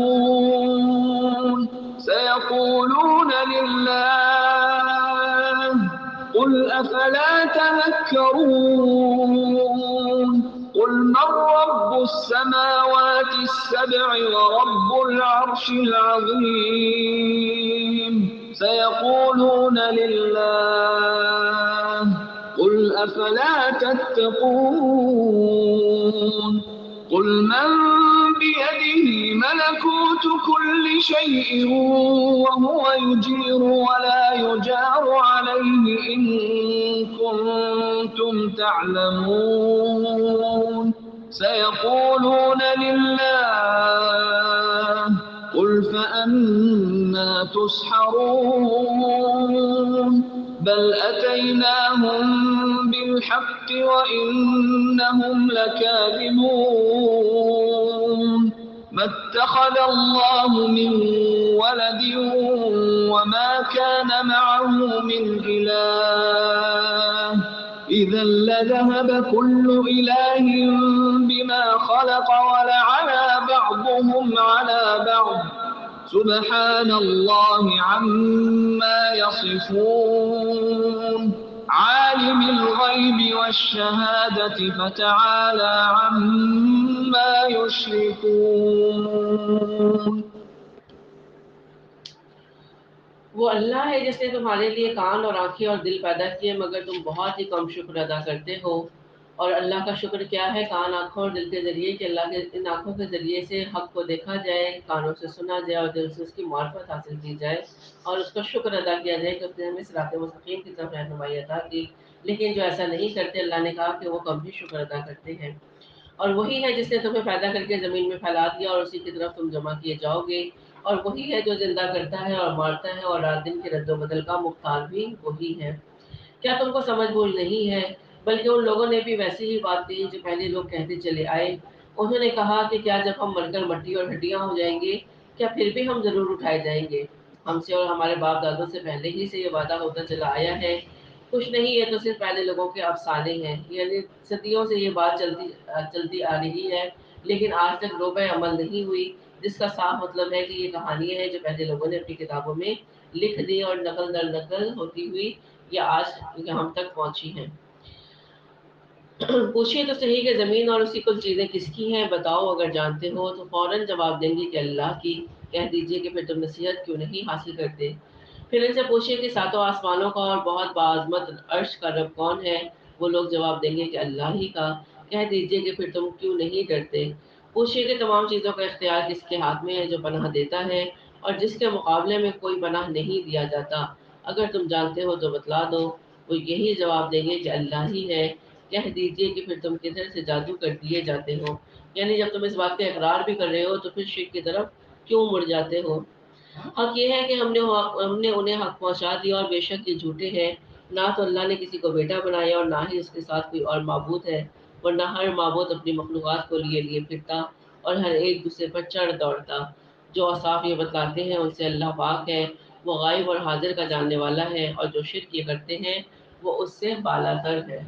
تعلمون سيقولون لله قل أفلا تذكرون قل من رب السماوات السبع ورب العرش العظيم سيقولون لله قل أفلا تتقون قل من بيده ملكوت كل شيء وهو يجير ولا يجار عليه إن كنتم تعلمون سيقولون لله قل فأنا تسحرون بل أتيناهم بالحق وإنهم لكاذبون ما اتخذ الله من ولد وما كان معه من إله إذا لذهب كل إله بما خلق ولعلى بعضهم على بعض سبحان الله عما يصفون عالم الغيب والشهادة فتعالى عما يشركون وہ اللہ ہے جس نے تمہارے لیے کان اور آنکھیں اور دل پیدا کیے، مگر تم بہت ہی کم شکر ادا کرتے ہو۔ اور اللہ کا شکر کیا ہے، کان آنکھوں اور دل کے ذریعے، کہ اللہ کے ان آنکھوں کے ذریعے سے حق کو دیکھا جائے، کانوں سے سنا جائے اور دل سے اس کی معرفت حاصل کی جائے اور اس کا شکر ادا کیا جائے کہ اس نے ہمیں صراط مستقیم کی طرف رہنمائی عطا کی۔ لیکن جو ایسا نہیں کرتے، اللہ نے کہا کہ وہ کم ہی شکر ادا کرتے ہیں۔ اور وہی ہے جس نے تمہیں پیدا کر کے زمین میں پھیلا دیا اور اسی کی طرف تم جمع کیے جاؤ گے، اور وہی ہے جو زندہ کرتا ہے اور مارتا ہے، اور رات دن کے رد و بدل کا مختار بھی وہی ہے۔ کیا تم کو سمجھ بوجھ نہیں ہے؟ بلکہ ان لوگوں نے بھی ویسی ہی بات کہی جو پہلے لوگ کہتے چلے آئے۔ انہوں نے کہا کہ کیا جب ہم مر کر مٹی اور ہڈیاں ہو جائیں گے، کیا پھر بھی ہم ضرور اٹھائے جائیں گے؟ ہم سے اور ہمارے باپ دادوں سے پہلے ہی سے یہ وعدہ ہوتا چلا آیا ہے۔ کچھ نہیں، یہ تو صرف پہلے لوگوں کے افسانے ہیں، یعنی صدیوں سے یہ بات چلتی آ رہی ہے، لیکن آج تک روبہ عمل نہیں ہوئی، جس کا صاف مطلب ہے کہ یہ کہانیاں ہیں جو پہلے لوگوں نے اپنی کتابوں میں لکھ دی اور نقل در نقل ہوتی ہوئی یہ آج ہم تک پہنچی ہیں۔ پوچھیے تو صحیح کہ زمین اور اسی کل چیزیں کس کی ہیں؟ بتاؤ اگر جانتے ہو تو فوراً جواب دیں گے کہ اللہ کی۔ کہہ دیجئے کہ پھر تم نصیحت کیوں نہیں حاصل کرتے؟ پھر ان سے پوچھیے کہ ساتوں آسمانوں کا اور بہت باعظمت عرش کا رب کون ہے؟ وہ لوگ جواب دیں گے کہ اللہ ہی کا۔ کہہ دیجئے کہ پھر تم کیوں نہیں ڈرتے؟ پوچھیے کہ تمام چیزوں کا اختیار کس کے ہاتھ میں ہے، جو پناہ دیتا ہے اور جس کے مقابلے میں کوئی پناہ نہیں دیا جاتا؟ اگر تم جانتے ہو تو بتلا دو۔ وہ یہی جواب دیں گے کہ اللہ ہی ہے۔ کہہ دیجئے کہ پھر تم کدھر سے جادو کر دیے جاتے ہو؟ یعنی جب تم اس بات کا اقرار بھی کر رہے ہو تو پھر شرک کی طرف کیوں مڑ جاتے ہو؟ حق یہ ہے کہ ہم نے انہیں حق پہنچا دیا، اور بے شک یہ جھوٹے ہیں۔ نہ تو اللہ نے کسی کو بیٹا بنایا اور نہ ہی اس کے ساتھ کوئی اور معبود ہے، ورنہ ہر معبود اپنی مخلوقات کو لیے پھرتا اور ہر ایک دوسرے پر چڑھ دوڑتا۔ جو اصحاب یہ بتلاتے ہیں ان سے اللہ پاک ہے، وہ غائب اور حاضر کا جاننے والا ہے، اور جو شرک یہ کرتے ہیں وہ اس سے بالا تر ہے۔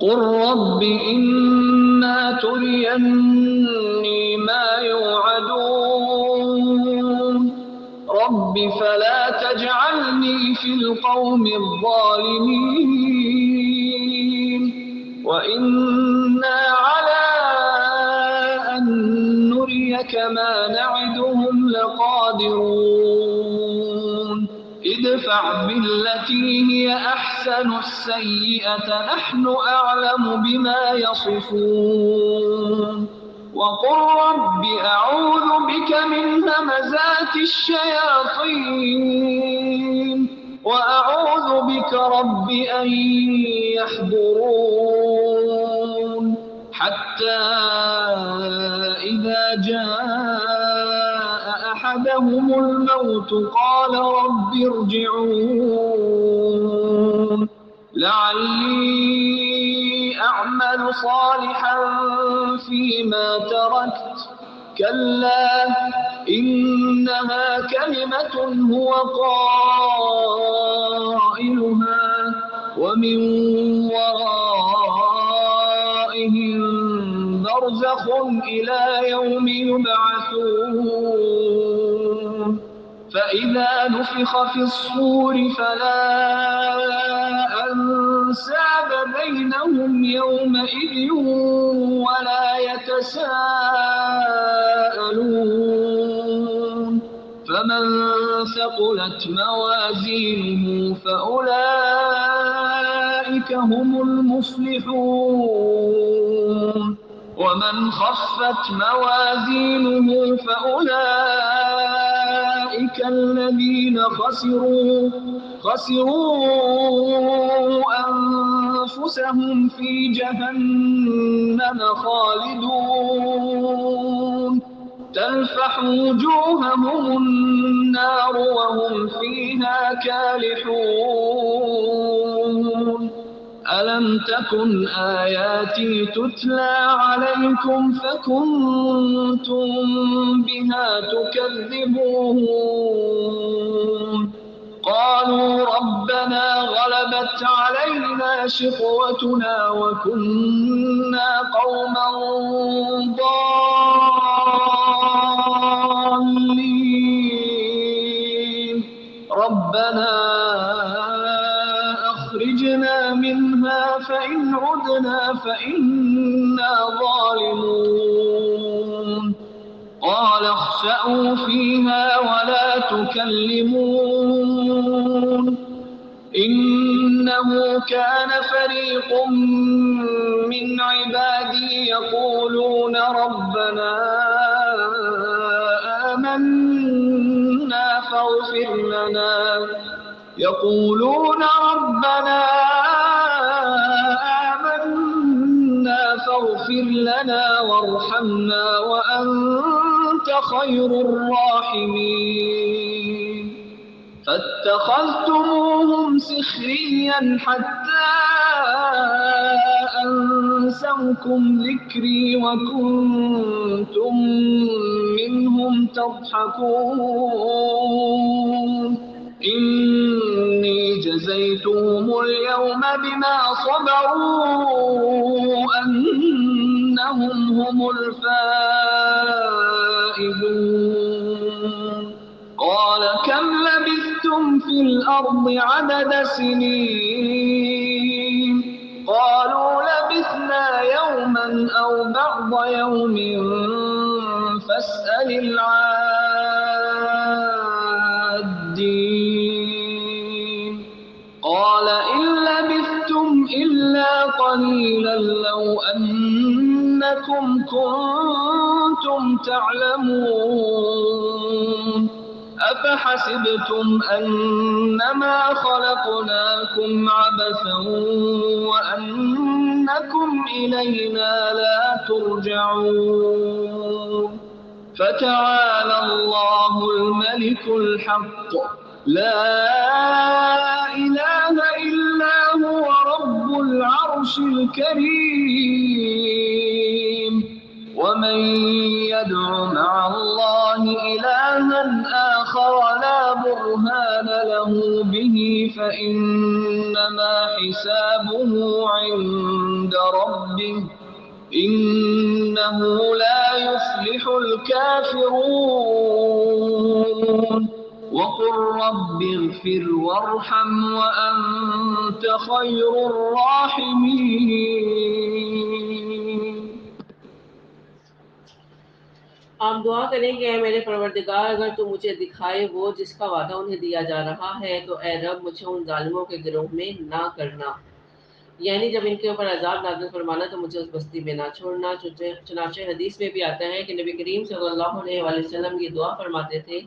قل رب إما تريني ما يوعدون رب فلا تجعلني في القوم الظالمين وإنا على أن نريك ما نعدهم لقادرون ادفع بالتي هي أحسن السيئة نحن أعلم بما يصفون وقل رب أعوذ بك من همزات الشياطين وأعوذ بك رب أن يحضرون حتى إذا جاء أحدهم الموت قال رب ارجعون لعلي أعمل صالحا فيما تركت كلا إنها كلمة هو قائلها ومن ورائهم برزخ إلى يوم يبعثون فإذا نفخ في الصور فلا أنساب بينهم يومئذ ولا يتساءلون فمن ثقلت موازينه فأولئك هم المفلحون ومن خفت موازينه فأولئك الذين خسروا أنفسهم في جهنم خالدون تلفح وجوههم النار وهم فيها كالحون ألم تكن آياتي تتلى عليكم فكنتم بها تكذبون قالوا ربنا غلبت علينا شقوتنا وكنا قوما ضالين ربنا أخرجنا منها فإن عدنا فإنا ظالمون قال اخسأوا فيها ولا تكلمون إنه كان فريق من عبادي يقولون ربنا آمنا فاغفر لنا يقولون ربنا آمنا فاغفر لنا وارحمنا وأنت خير الراحمين فاتخذتموهم سخريا حتى أنسوكم ذكري وكنتم منهم تضحكون إني جزيتهم اليوم بما صبروا أنهم هم الفائزون قال كم لبثتم في الأرض عدد سنين قالوا لبثنا يوما أو بعض يوم فاسأل العادين قال إن لبثتم إلا قليلا لو أنكم كنتم تعلمون أفحسبتم أنما خلقناكم عبثا وأنكم إلينا لا ترجعون فتعالى الله الملك الحق لا إله إلا هو رب العرش الكريم ومن يدع مع الله إلها آخر لا برهان له به فإنما حسابه عند ربه إنه لا يفلح الكافرون وقل رب اغفر وارحم وأنت خير الراحمين آپ دعا کریں کہ اے میرے پروردگار اگر تو مجھے دکھائے وہ جس کا وعدہ انہیں دیا جا رہا ہے تو اے رب مجھے ان ظالموں کے گروہ میں نہ کرنا، یعنی جب ان کے اوپر عذاب نازل فرمانا تو مجھے اس بستی میں نہ چھوڑنا۔ چنانچہ حدیث میں بھی آتا ہے کہ نبی کریم صلی اللہ علیہ وآلہ وسلم یہ دعا فرماتے تھے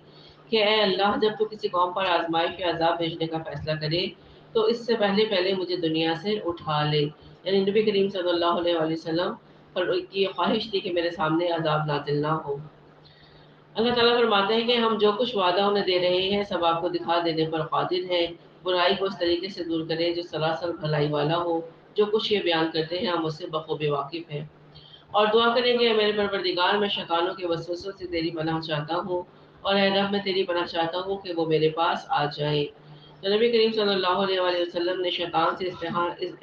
کہ اے اللہ جب تو کسی قوم پر آزمائش یا عذاب بھیجنے کا فیصلہ کرے تو اس سے پہلے مجھے دنیا سے اٹھا لے، یعنی نبی کریم صلی اللہ علیہ وآلہ وسلم پر کی خواہش تھی کہ میرے سامنے عذاب نازل نہ ہو۔ اللہ تعالیٰ فرماتے ہیں کہ ہم جو کچھ وعدہ انہیں دے رہے ہیں سب آپ کو دکھا دینے پر قادر ہیں، برائی کو اس طریقے سے دور کریں جو سراسر بھلائی والا ہو، جو کچھ یہ بیان کرتے ہیں ہم اس سے بخوبی واقف ہیں۔ اور دعا کریں گے میرے پروردگار میں شیطانوں کے وسوسوں سے تیری پناہ چاہتا ہوں، اور اے رب میں تیری پناہ چاہتا ہوں کہ وہ میرے پاس آ جائیں۔ تو نبی کریم صلی اللہ علیہ وآلہ وسلم نے شیطان سے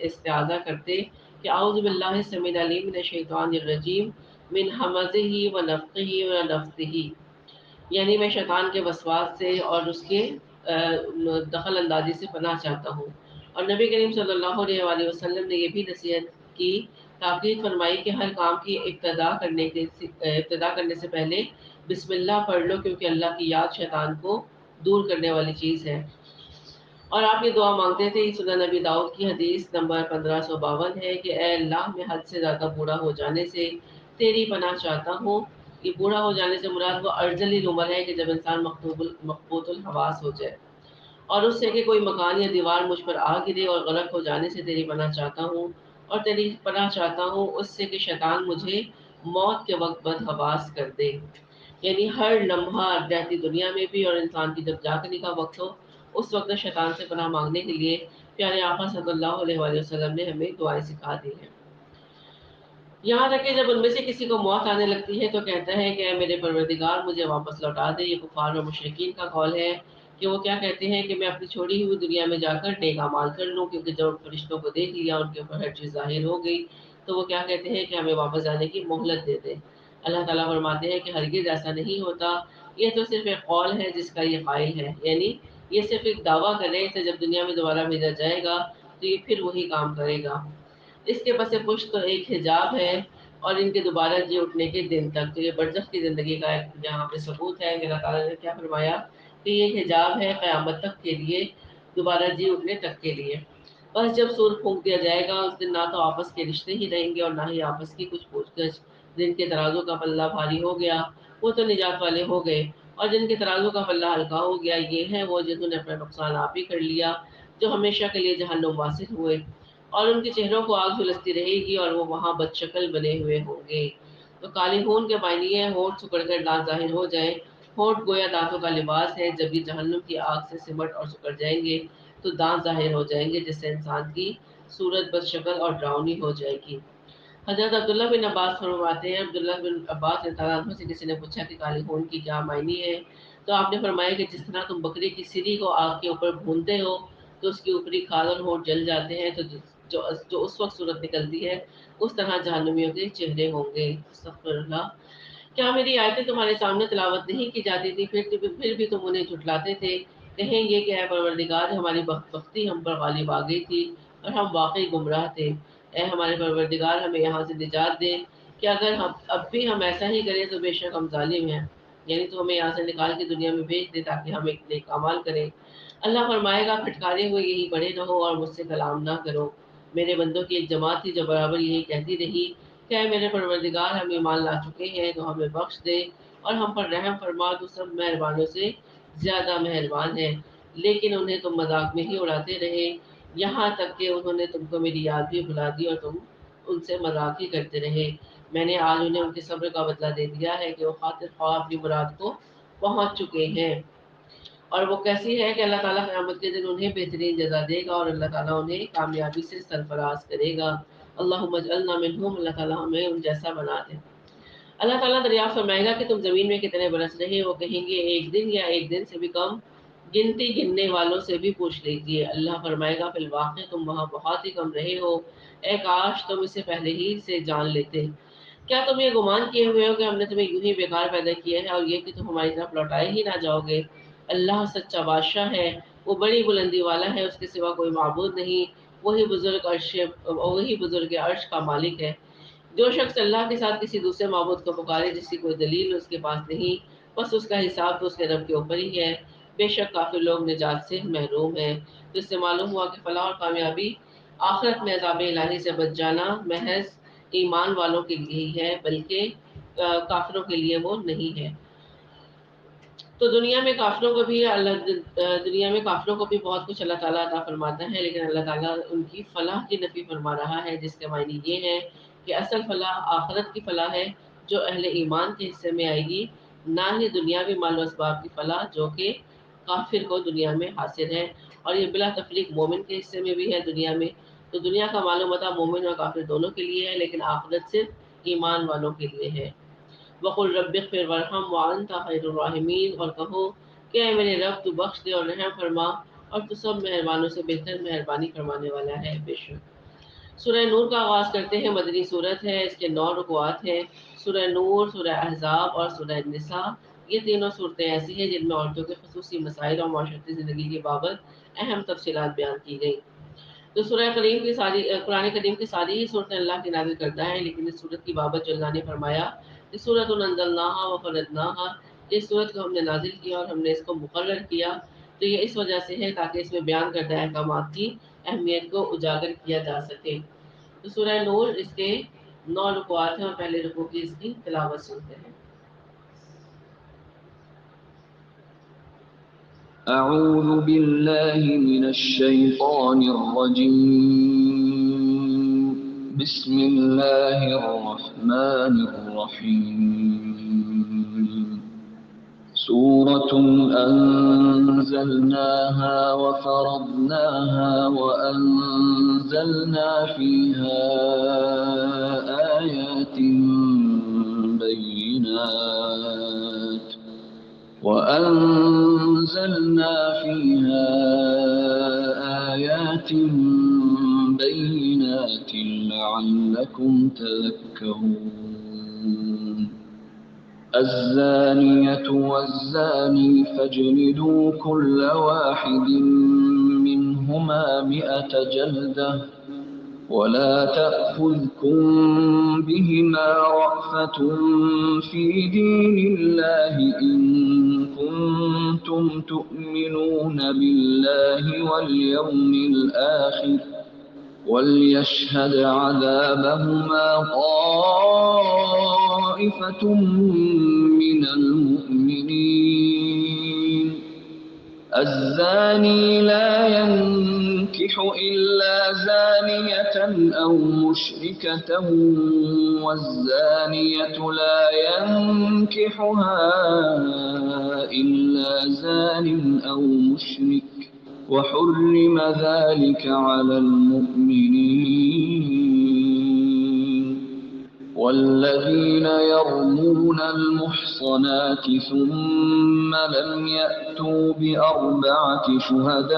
استعاذہ کرتے کہ اعوذ باللہ السمیع العلیم من الشیطان الرجیم من حمزہ ونفخہ ونفثہ، یعنی میں شیطان کے وسواس سے اور اس کے دخل اندازی سے پناہ چاہتا ہوں۔ اور نبی کریم صلی اللہ علیہ وآلہ وسلم نے یہ بھی نصیحت کی، تاکید فرمائی کہ ہر کام کی ابتدا کرنے سے پہلے بسم اللہ پڑھ لو، کیونکہ اللہ کی یاد شیطان کو دور کرنے والی چیز ہے۔ اور آپ یہ دعا مانگتے تھے، سنن نبی داؤد کی حدیث نمبر 1552 ہے کہ اے اللہ میں حد سے زیادہ بوڑھا ہو جانے سے تیری پناہ چاہتا ہوں۔ یہ بوڑھا ہو جانے سے مراد وہ ارذل العمر ہے کہ جب انسان مقبوط الحواس ہو جائے، اور اس سے کہ کوئی مکان یا دیوار مجھ پر آ گرے اور غرق ہو جانے سے تیری پناہ چاہتا ہوں، اور تیری پناہ چاہتا ہوں اس سے کہ شیطان مجھے موت کے وقت بدحواس کر دے، یعنی ہر لمحہ رہتی دنیا میں بھی اور انسان کی جب جاگنے کا وقت ہو اس وقت شیطان سے پناہ مانگنے کے لیے پیارے آقا صلی اللہ علیہ وآلہ وسلم نے ہمیں دعائیں سکھا دی ہیں۔ یہاں تک کہ جب ان میں سے کسی کو موت آنے لگتی ہے تو کہتا ہے کہ اے میرے پروردگار مجھے واپس لوٹا دے۔ یہ کفار و مشرکین کا قول ہے کہ وہ کیا کہتے ہیں کہ میں اپنی چھوڑی ہوئی دنیا میں جا کر نیک اعمال کر لوں، کیونکہ جب فرشتوں کو دیکھ لیا ان کے اوپر ہر چیز ظاہر ہو گئی تو وہ کیا کہتے ہیں کہ ہمیں واپس جانے کی مہلت دے دے۔ اللہ تعالیٰ فرماتے ہیں کہ ہرگز ایسا نہیں ہوتا، یہ تو صرف ایک قول ہے جس کا یہ قائل ہے، یعنی یہ صرف ایک دعویٰ کرے اسے جب دنیا میں دوبارہ بھیجا جائے گا تو یہ پھر وہی کام کرے گا۔ اس کے پس پشت تو ایک حجاب ہے اور ان کے دوبارہ جی اٹھنے کے دن تک، تو یہ برزخ کی زندگی کا ایک یہاں پہ ثبوت ہے کہ اللہ تعالیٰ نے کیا فرمایا کہ یہ حجاب ہے قیامت تک کے لیے دوبارہ جی اٹھنے تک کے لیے۔ بس جب سور پھونک دیا جائے گا اس دن نہ تو آپس کے رشتے ہی رہیں گے اور نہ ہی آپس کی کچھ پوچھ گچھ۔ جن کے ترازو کا پلہ بھاری ہو گیا وہ تو نجات والے ہو گئے، اور جن کے ترازو کا پلہ ہلکا ہو گیا یہ ہیں وہ جنہوں نے اپنا نقصان آپ ہی کر لیا، جو ہمیشہ کے لیے جہنم واصل ہوئے، اور ان کے چہروں کو آگ جھلستی رہے گی اور وہ وہاں بد شکل بنے ہوئے ہوں گے۔ تو کالی خون کے معنی ہے ہونٹ سکڑ کر دانت ظاہر ہو جائیں۔ ہونٹ گویا دانتوں کا لباس ہے، جب یہ جہنم کی آگ سے سمٹ اور سکڑ جائیں گے تو دانت ظاہر ہو جائیں گے، جس سے انسان کی صورت بد شکل اور ڈراؤنی ہو جائے گی۔ حضرت عبداللہ بن عباس فرماتے ہیں، عبداللہ بن عباس رضی اللہ عنہ سے کسی نے پوچھا کہ کالی خون کی کیا معنی ہے، تو آپ نے فرمایا کہ جس طرح تم بکری کی سری کو آگ کے اوپر بھونتے ہو تو اس کی اوپری کھال اور ہونٹ جل جاتے ہیں، تو جو اس وقت صورت نکلتی ہے اس طرح جہنمیوں کے چہرے ہوں گے۔ استغفر اللہ۔ کیا میری آیتیں تمہارے سامنے تلاوت نہیں کی جاتی تھی، پھر بھی تم انہیں جھٹلاتے تھے؟ کہیں گے کہ اے پروردگار ہماری بختی ہم پر غالب آ گئی تھی اور ہم واقعی گمراہ تھے، اے ہمارے پروردگار ہمیں یہاں سے نجات دے کہ اگر اب بھی ہم ایسا ہی کریں تو بے شک ہم ظالم ہیں، یعنی تو ہمیں یہاں سے نکال کے دنیا میں بھیج دے تاکہ ہم ایک نیک اعمال کریں۔ اللہ فرمائے گا پھٹکارے ہوئے یہی پڑے رہو اور مجھ سے کلام نہ کرو۔ میرے بندوں کی ایک جماعت تھی جو برابر یہی کہتی رہی کہ اے میرے پروردگار ہم ایمان لا چکے ہیں تو ہمیں بخش دے اور ہم پر رحم فرما، تو سب مہربانوں سے زیادہ مہربان ہے۔ لیکن انہیں تم مذاق میں ہی اڑاتے رہے، یہاں تک کہ انہوں نے تم کو میری یاد بھی بھلا دی اور تم ان سے مذاق ہی کرتے رہے۔ میں نے آج انہیں ان کے صبر کا بدلہ دے دیا ہے کہ وہ خاطر خواہ اپنی مراد کو پہنچ چکے ہیں۔ اور وہ کیسی ہے کہ اللہ تعالیٰ قیامت کے دن انہیں بہترین جزا دے گا اور اللہ تعالیٰ انہیں کامیابی سے سرفراز کرے گا۔ اللہم اجعلنا منہم، اللہ تعالیٰ ہمیں ان جیسا بنا دے۔ اللہ تعالیٰ دریافت فرمائے گا کہ تم زمین میں کتنے برس رہے، وہ کہیں گے ایک دن یا ایک دن سے بھی کم، گنتی گننے والوں سے بھی پوچھ لیجیے۔ اللہ فرمائے گا فی الواقع تم وہاں بہت ہی کم رہے ہو، اے کاش تم اسے پہلے ہی سے جان لیتے۔ کیا تم یہ گمان کیے ہوئے ہو کہ ہم نے تمہیں یوں ہی بیکار پیدا کیا ہے اور یہ کہ تم ہماری طرف لوٹائے ہی نہ جاؤ گے؟ اللہ سچا بادشاہ ہے، وہ بڑی بلندی والا ہے، اس کے سوا کوئی معبود نہیں، وہی بزرگ عرش کا مالک ہے۔ جو شخص اللہ کے ساتھ کسی دوسرے معبود کو پکارے جس کی کوئی دلیل اس کے پاس نہیں، بس اس کا حساب تو اس کے رب کے اوپر ہی ہے۔ بے شک کافر لوگ نجات سے محروم ہیں۔ تو اس سے معلوم ہوا کہ فلاح اور کامیابی آخرت میں عذاب الہی سے بچ جانا محض ایمان والوں کے لیے ہی ہے، بلکہ کافروں کے لیے وہ نہیں ہے۔ تو دنیا میں کافروں کو بھی بہت کچھ اللہ تعالیٰ عطا فرماتا ہے، لیکن اللہ تعالیٰ ان کی فلاح کی نفی فرما رہا ہے، جس کے معنی یہ ہے کہ اصل فلاح آخرت کی فلاح ہے جو اہل ایمان کے حصے میں آئے گی، نہ ہی دنیاوی مال و اسباب کی فلاح جو کہ کافر کو دنیا میں حاصل ہے، اور یہ بلا تفریق مومن کے حصے میں بھی ہے دنیا میں۔ تو دنیا کا مال و متاع مومن اور کافر دونوں کے لیے ہے، لیکن آخرت صرف ایمان والوں کے لیے ہے۔ وقل رب اغفر وارحم وانت خیر الراحمین، اور کہو کہ اے میرے رب تو بخش دے اور رحم فرما، اور تو سب مہربانوں سے بہتر مہربانی فرمانے والا ہے۔ بے شک سورہ نور کا آغاز کرتے ہیں، مدنی صورت ہے، اس کے 9 رکوعات ہیں۔ سورہ نور، سورہ احزاب اور سورہ نساء، یہ تینوں صورتیں ایسی ہیں جن میں عورتوں کے خصوصی مسائل اور معاشرتی زندگی کی بابت اہم تفصیلات بیان کی گئی۔ تو قرآن کریم کی ساری ہی صورتیں اللہ کی نازل کرتا ہے، لیکن اس صورت کی بابت جو اللہ نے فرمایا کہ سورۃ انزلناہا وفرضناہا، اس صورت کو ہم نے نازل کیا اور ہم نے اس کو مقرر کیا، تو یہ اس وجہ سے ہے تاکہ اس میں بیان کردہ احکامات کی اہمیت کو اجاگر کیا جا سکے۔ تو سورہ نور اس کے 9 رکوعات ہیں اور پہلے رکوع کی اس کی تلاوت سنتے ہیں۔ أعوذ بالله من الشيطان الرجيم بسم الله الرحمن الرحيم سورة أنزلناها وفرضناها وأنزلنا فيها آيات بينات لعلكم تذكرون الزانية والزاني فاجلدوا كل واحد منهما 100 جلدة ولا تأخذكم بهما رأفة في دين الله إن كنتم تؤمنون بالله واليوم الآخر وليشهد عذابهما طائفة من المؤمنين الزاني لا ينكح إلا زانية أو مشركة والزانية لا ينكحها إلا زان أو مشرك وحرم ذلك على المؤمنين والذين يرمون المحصنات ثم لم يأتوا بأربعة شهداء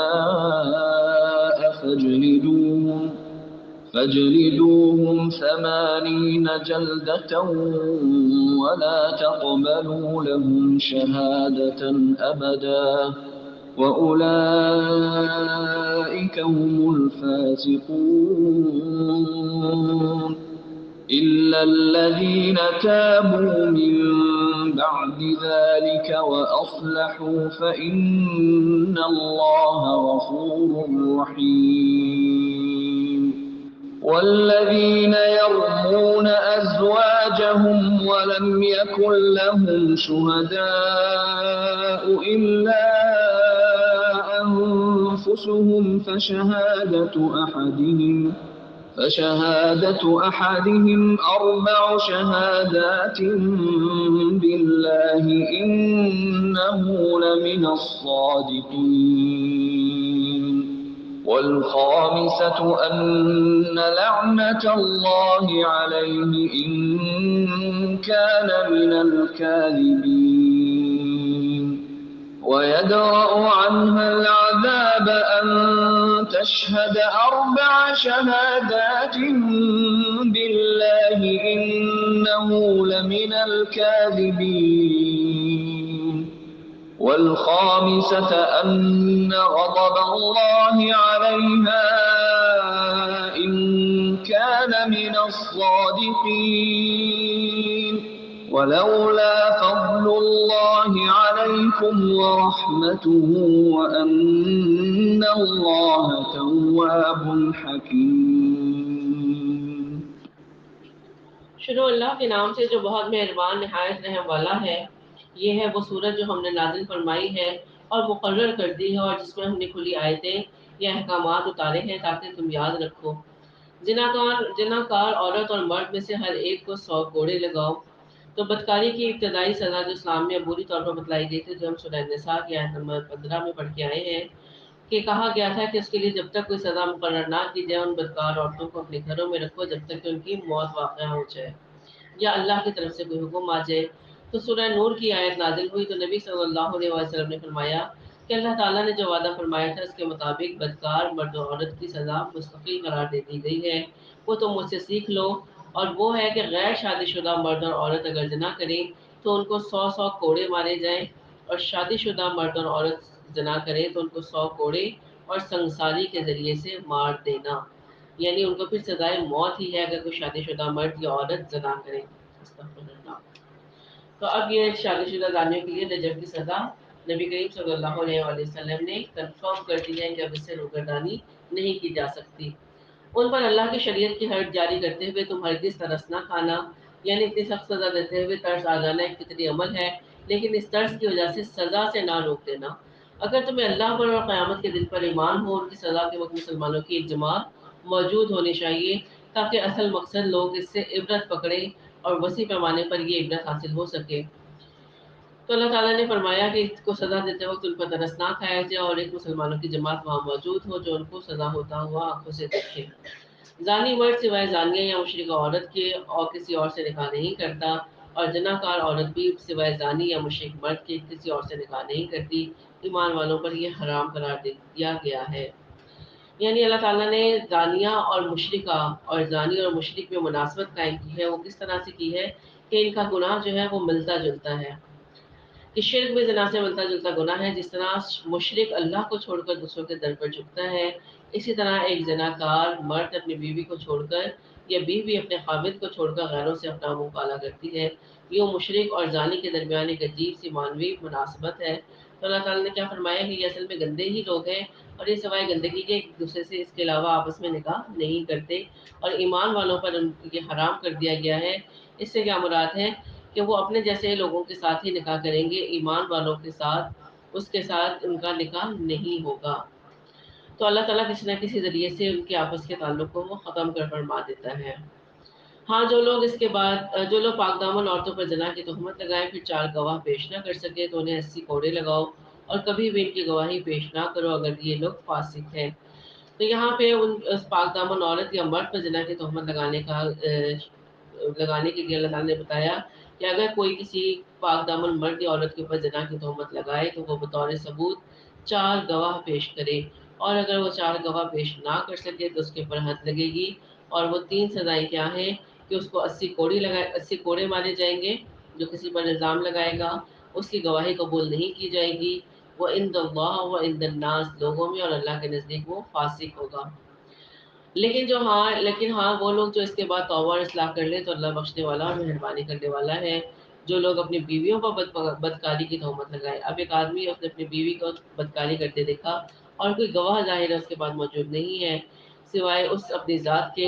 فاجلدوهم 80 جلدة ولا تقبلوا لهم شهادة أبدا وأولئك هم الفاسقون إلا الذين تابوا من بعد ذلك وأصلحوا فإن الله غفور رحيم والذين يرمون أزواجهم ولم يكن لهم شهداء إلا أنفسهم فشهادة أحدهم 4 شهادات بالله إنه لمن الصادقين والخامسة أن لعنة الله عليه إن كان من الكاذبين ويدرأ عنها العذاب أن تشهد 4 شهادات بالله إنه لمن الكاذبين والخامسة أن غضب الله عليها إن كان من الصادقين ولولا فضل الله عليكم ورحمته وأن الله تواب حكيم. شروع اللہ کے نام سے جو بہت مہربان نہایت رحم والا ہے. یہ ہے وہ سورت جو ہم نے نازل فرمائی ہے اور مقرر کر دی ہے اور جس میں ہم نے کھلی آیتیں یا احکامات اتارے ہیں تاکہ تم یاد رکھو. زناکار عورت اور مرد میں سے ہر ایک کو 100 کوڑے لگاؤ. تو بدکاری کی ابتدائی سزا جو اسلام میں عبوری طور پر بتلائی گئی تھی جو ہم سورہ نساء کی آیت نمبر 15 میں پڑھ کے آئے ہیں کہ کہا گیا تھا کہ اس کے لیے جب تک کوئی سزا مقرر نہ کی جائے ان بدکار عورتوں کو اپنے گھروں میں رکھو جب تک کہ ان کی موت واقع ہو جائے یا اللہ کی طرف سے کوئی حکم آ جائے. تو سورہ نور کی آیت نازل ہوئی تو نبی صلی اللہ علیہ وسلم نے فرمایا کہ اللہ تعالیٰ نے جو وعدہ فرمایا تھا اس کے مطابق بدکار مرد و عورت کی سزا مستقل قرار دے دی گئی ہے. وہ تم مجھ سے سیکھ لو اور وہ ہے کہ غیر شادی شدہ مرد اور عورت اگر زنا کریں تو ان کو 100 کوڑے مارے جائیں اور شادی شدہ مرد اور عورت زنا کریں تو ان کو 100 کوڑے اور سنگساری کے ذریعے سے مار دینا. یعنی ان کو پھر سزائے موت ہی ہے اگر کوئی شادی شدہ مرد یا عورت زنا کرے. تو اب یہ شادی شدہ زانیوں کے لیے رجم کی سزا نبی کریم صلی اللہ علیہ وسلم نے کنفرم کر دی ہے کہ اب اس سے روگردانی نہیں کی جا سکتی. ان پر اللہ کی شریعت کی حد جاری کرتے ہوئے تم ہرگز ترس نہ کھانا. یعنی اتنی سخت سزا دیتے ہوئے ترس آ جانا ایک فطری عمل ہے لیکن اس ترس کی وجہ سے سزا سے نہ روک دینا. اگر تمہیں اللہ پر اور قیامت کے دن پر ایمان ہو ان کی سزا کے وقت مسلمانوں کی ایک جماعت موجود ہونی چاہیے تاکہ اصل مقصد لوگ اس سے عبرت پکڑیں اور وسیع پیمانے پر یہ عبرت حاصل ہو سکے. تو اللہ تعالیٰ نے فرمایا کہ اس کو سزا دیتے وقت ان پر ترس نہ کھایا جائے اور ایک مسلمانوں کی جماعت وہاں موجود ہو جو ان کو سزا ہوتا ہوا آنکھوں سے دیکھے. زانی مرد سوائے زانیہ یا مشرکہ عورت کے اور کسی اور سے نکاح نہیں کرتا اور زناکار عورت بھی سوائے زانی یا مشرک مرد کے کسی اور سے نکاح نہیں کرتی. ایمان والوں پر یہ حرام قرار دیا گیا ہے. یعنی اللہ تعالیٰ نے زانیہ اور مشرکہ اور زانی اور مشرک میں مناسبت قائم کی ہے. وہ کس طرح سے کی ہے کہ ان کا گناہ جو ہے وہ ملتا جلتا ہے کہ شرک بھی زنا سے ملتا جلتا گناہ ہے. جس طرح مشرک اللہ کو چھوڑ کر دوسروں کے در پر جھکتا ہے اسی طرح ایک زناکار مرد اپنی بیوی کو چھوڑ کر یا بیوی اپنے خاوند کو چھوڑ کر غیروں سے اپنا منہ کالا کرتی ہے، یہ مشرک اور زانی کے درمیان ایک عجیب سی معنوی مناسبت ہے۔ تو اللہ تعالیٰ نے کیا فرمایا کہ یہ اصل میں گندے ہی لوگ ہیں، اور یہ سوائے گندگی کے ایک دوسرے سے اس کے علاوہ آپس میں نکاح نہیں کرتے، اور ایمان والوں پر یہ حرام کر دیا گیا ہے۔ اس سے کیا مراد ہے کہ وہ اپنے جیسے لوگوں کے ساتھ ہی نکاح کریں گے، ایمان والوں کے ساتھ اس کے ساتھ ان کا نکاح نہیں ہوگا۔ تو اللہ تعالیٰ کسی نہ کسی ذریعے سے ان کے آپس کے تعلق کو وہ ختم کر فرما دیتا ہے۔ ہاں، جو لوگ اس کے بعد جو لوگ پاک دامن عورتوں پر زنا کی تہمت لگائیں پھر 4 گواہ پیش نہ کر سکے تو انہیں 80 کوڑے لگاؤ، اور کبھی بھی ان کی گواہی پیش نہ کرو اگر یہ لوگ فاسق ہیں۔ تو یہاں پہ اس پاک دامن عورت یا مرد پر زنا کی تہمت لگانے کے لیے اللہ تعالیٰ نے بتایا کہ اگر کوئی کسی پاک دامن مرد یا عورت کے اوپر زنا کی تہمت لگائے تو وہ بطور ثبوت 4 گواہ پیش کرے، اور اگر وہ 4 گواہ پیش نہ کر سکے تو اس کے اوپر حد لگے گی، اور وہ 3 سزائیں کیا ہیں کہ اس کو 80 کوڑے مارے جائیں گے۔ جو کسی پر الزام لگائے گا اس کی گواہی قبول نہیں کی جائے گی، وہ عند اللہ و عند الناس، لوگوں میں اور اللہ کے نزدیک وہ فاسق ہوگا۔ لیکن ہاں وہ لوگ جو اس کے بعد توبہ اور اصلاح کر لیں تو اللہ بخشنے والا اور مہربانی کرنے والا ہے۔ جو لوگ اپنی بیویوں پر بدکاری کی تہمت لگائے، اب ایک آدمی اس نے اپنی بیوی کو بدکاری کرتے دیکھا اور کوئی گواہ ظاہر ہے اس کے پاس موجود نہیں ہے سوائے اس اپنی ذات کے،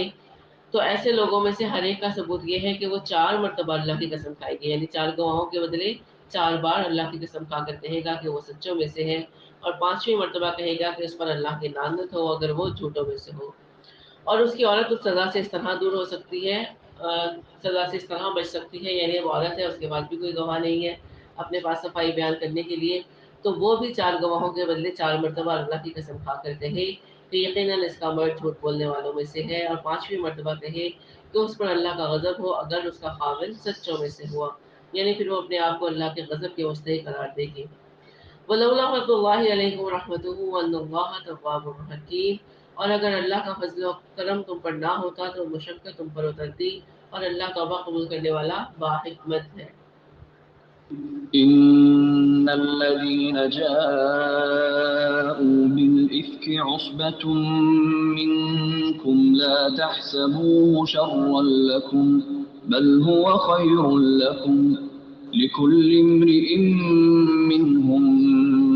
تو ایسے لوگوں میں سے ہر ایک کا ثبوت یہ ہے کہ وہ 4 مرتبہ اللہ کی قسم کھائے گی، یعنی 4 گواہوں کے بدلے 4 بار اللہ کی قسم کھا کر کہے گا کہ وہ سچوں میں سے ہے، اور 5ویں مرتبہ کہے گا کہ اس پر اللہ کی لعنت ہو اگر وہ جھوٹوں میں سے ہو۔ اور اس کی عورت اس سزا سے اس طرح دور ہو سکتی ہے، سزا سے اس طرح بچ سکتی ہے، یعنی وہ عورت ہے اس کے پاس بھی کوئی گواہ نہیں ہے اپنے پاس صفائی بیان کرنے کے لیے، تو وہ بھی 4 گواہوں کے بدلے 4 مرتبہ اللہ کی قسم کھا کر کہے کہ یقیناً اس کا مرد جھوٹ بولنے والوں میں سے ہے، اور 5ویں مرتبہ کہے کہ اس پر اللہ کا غضب ہو اگر اس کا خاوند سچوں میں سے ہوا، یعنی پھر وہ اپنے آپ کو اللہ کے غضب کے مستحق قرار دے گی۔ ولولا فضل اللہ علیکم ورحمتہ وان اللہ تواب حکیم، اور اگر اللہ کا فضل و کرم تم پر نہ ہوتا تو مشقت تم پر اترتی، اور اللہ توبہ قبول کرنے والا باحکمت ہے۔ إن الذين جاءوا بالإفك عصبة منكم لا تحسبوه شرا لكم بل هو خير لكم لكل امرئ منهم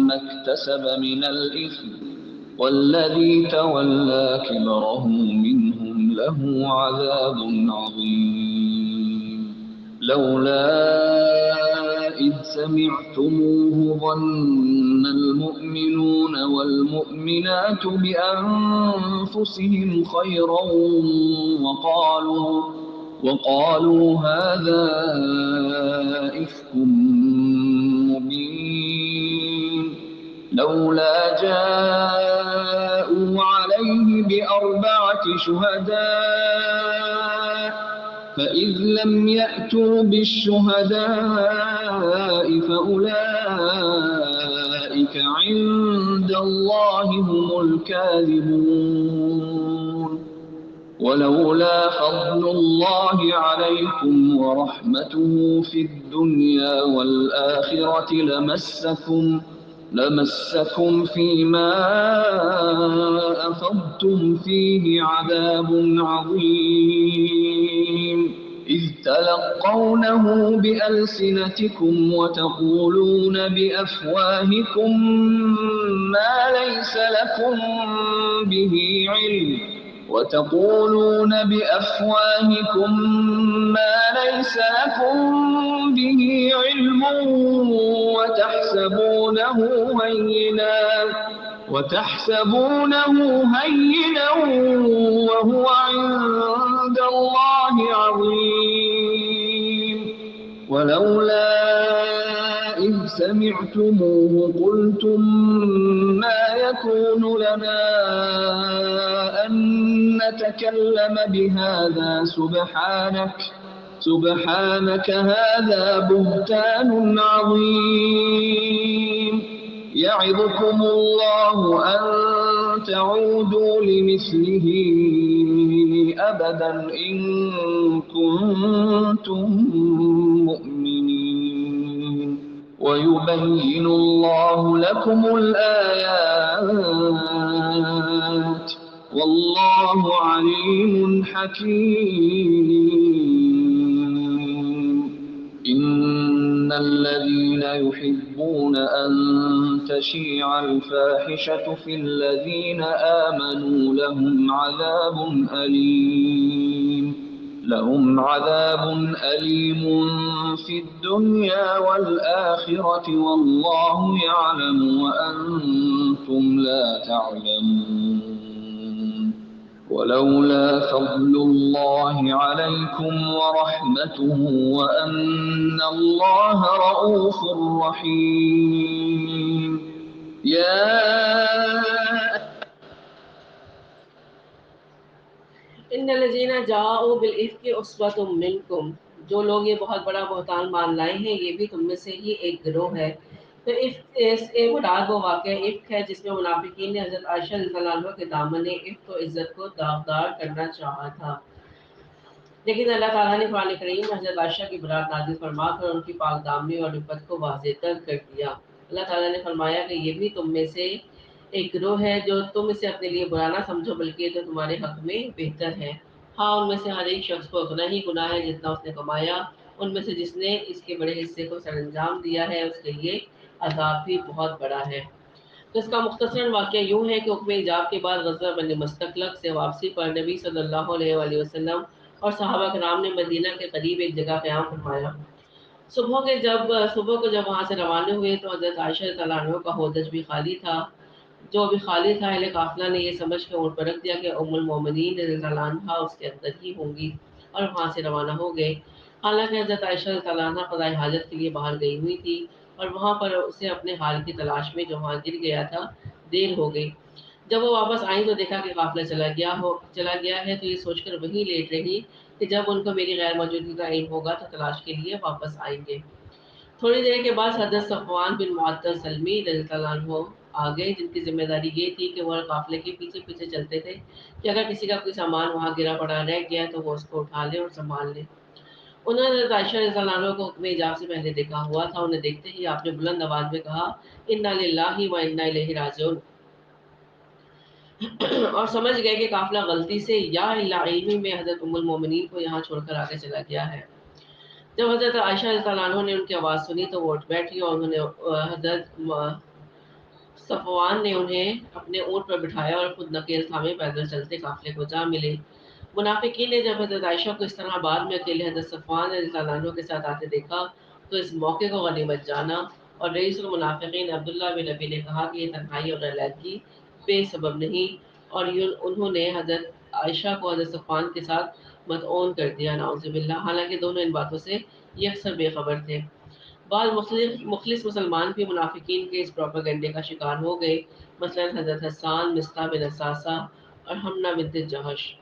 ما اكتسب من الإثم والذي تولى كبره منهم له عذاب عظيم لولا إذ سمعتموه ظن المؤمنون والمؤمنات بأنفسهم خيرا وقالوا هذا إفك مبين لولا جاءوا عليه بأربعة شهداء فإذ لم يأتوا بالشهداء فأولئك عند الله هم الكاذبون ولولا فضل الله عليكم ورحمته في الدنيا والآخرة لمسكم فيما أفضتم فيه عذاب عظيم إذ تلقونه بألسنتكم وتقولون بأفواهكم ما ليس لكم به علم وتحسبونه هينا وهو عند الله عظيم ولولا إذ سمعتموه قلتم ما يكون لنا أن نتكلم بهذا سبحانك هذا بهتان عظيم يعظكم الله أن تعودوا لمثله أبدا إن كنتم مؤمنين ويبين الله لكم الآيات والله عليم حكيم. إن الذين يحبون أن تشيع الفاحشة في الذين آمنوا لهم عذاب أليم في الدنيا والآخرة والله يعلم وأنتم لا تعلمون. ولولا فضل الله عليكم ورحمته وأن الله رؤوف رحيم. ان الذین جاؤوا بالافک عصبۃ منکم، جو لوگ یہ بہت بڑا بہتان مان لائے ہیں یہ بھی تم میں سے ہی ایک گروہ ہے۔ تو مراد وہ واقعہ افک ہے جس میں منافقین نے حضرت عائشہ رضی اللہ عنہ کے دامن افک و عزت کو داغدار کرنا چاہا تھا، لیکن اللہ تعالیٰ نے قرآن کریم میں حضرت عائشہ کی برات نازل فرما کر ان کی پاک دامنی اور عفت کو واضح کر دیا۔ اللہ تعالیٰ نے فرمایا کہ یہ بھی تم میں سے ایک گروہ ہے جو تم اسے اپنے لیے برا نہ سمجھو بلکہ یہ تو تمہارے حق میں بہتر ہے۔ ہاں، ان میں سے ہر ایک شخص کو اتنا ہی گناہ ہے جتنا اس نے کمایا، ان میں سے جس نے اس کے بڑے حصے کو سر انجام دیا ہے اس کے لیے عذاب بھی بہت بڑا ہے۔ تو اس کا مختصر واقعہ یوں ہے کہ حکم ایجاب کے بعد غزوہ بنی مستقلق سے واپسی پر نبی صلی اللہ علیہ وآلہ وسلم اور صحابہ کرام نے مدینہ کے قریب ایک جگہ قیام فرمایا۔ صبح کو جب وہاں سے روانہ ہوئے تو حضرت عائشہ رضی اللہ عنہ کا ہودج بھی خالی تھا۔ جو بھی خالی تھا اہل قافلہ نے یہ سمجھ کے اونٹ پر رکھ دیا کہ ام المومنین رضی اللہ عنہا اس کے اندر ہی ہوں گی، اور وہاں سے روانہ ہو گئے۔ حالانکہ حضرت عائشہ رضی اللہ عنہا قضاء حاجت کے لیے باہر گئی ہوئی تھی اور وہاں پر اسے اپنے حال کی تلاش میں جو وہاں گر گیا تھا دیر ہو گئی۔ جب وہ واپس آئیں تو دیکھا کہ قافلہ چلا گیا ہے، تو یہ سوچ کر وہیں لیٹ رہی کہ جب ان کو میری غیر موجودگی کا علم ہوگا تو تلاش کے لیے واپس آئیں گے۔ تھوڑی دیر کے بعد حضرت صفوان بن معطل سلمی رضی اللہ عنہ آ گئے، جن کی ذمہ داری یہ تھی کہ وہ قافلے کے پیچھے پیچھے چلتے تھے کہ اگر کسی کا کوئی سامان وہاں گرا پڑا رہ گیا تو وہ اس کو اٹھا لے اور سنبھال لے۔ انہوں نے عائشہ رضی اللہ عنہ کو حکم ایجاب سے پہلے دیکھا ہوا تھا۔ انہیں دیکھتے ہی آپ نے بلند آواز میں کہا انا للہ و انا الیہ راجعون، اور سمجھ گئے کہ قافلہ غلطی سے یا اللہ علمی میں حضرت ام المومنین کو یہاں چھوڑ کر آگے چلا گیا ہے۔ جب حضرت عائشہ رضی اللہ عنہ نے ان کی آواز سنی تو وہ اٹھ بیٹھی اور انہوں نے حضرت صفوان نے انہیں اپنے اونٹ پر بٹھایا اور خود نکیل تھامے پیدل چلتے قافلے کو جا ملے۔ منافقین نے جب حضرت عائشہ کو اس طرح بعد میں اکیلے حضرت صفوان رضی اللہ عنہ کے ساتھ آتے دیکھا تو اس موقع کو غنیمت جانا، اور رئیس المنافقین عبداللہ بن ابی نے کہا کہ یہ تنہائی اور علیحدگی بے سبب نہیں، اور انہوں نے حضرت عائشہ کو حضرت صفوان کے ساتھ مدعون کر دیا، نعوذ باللہ، حالانکہ دونوں ان باتوں سے یکسر بے خبر تھے۔ بعض مخلص مسلمان بھی منافقین کے اس پروپیگنڈے کا شکار ہو گئے، مثلا حضرت حسان، مصطح بن اساسہ اور حمنہ بنت جہش۔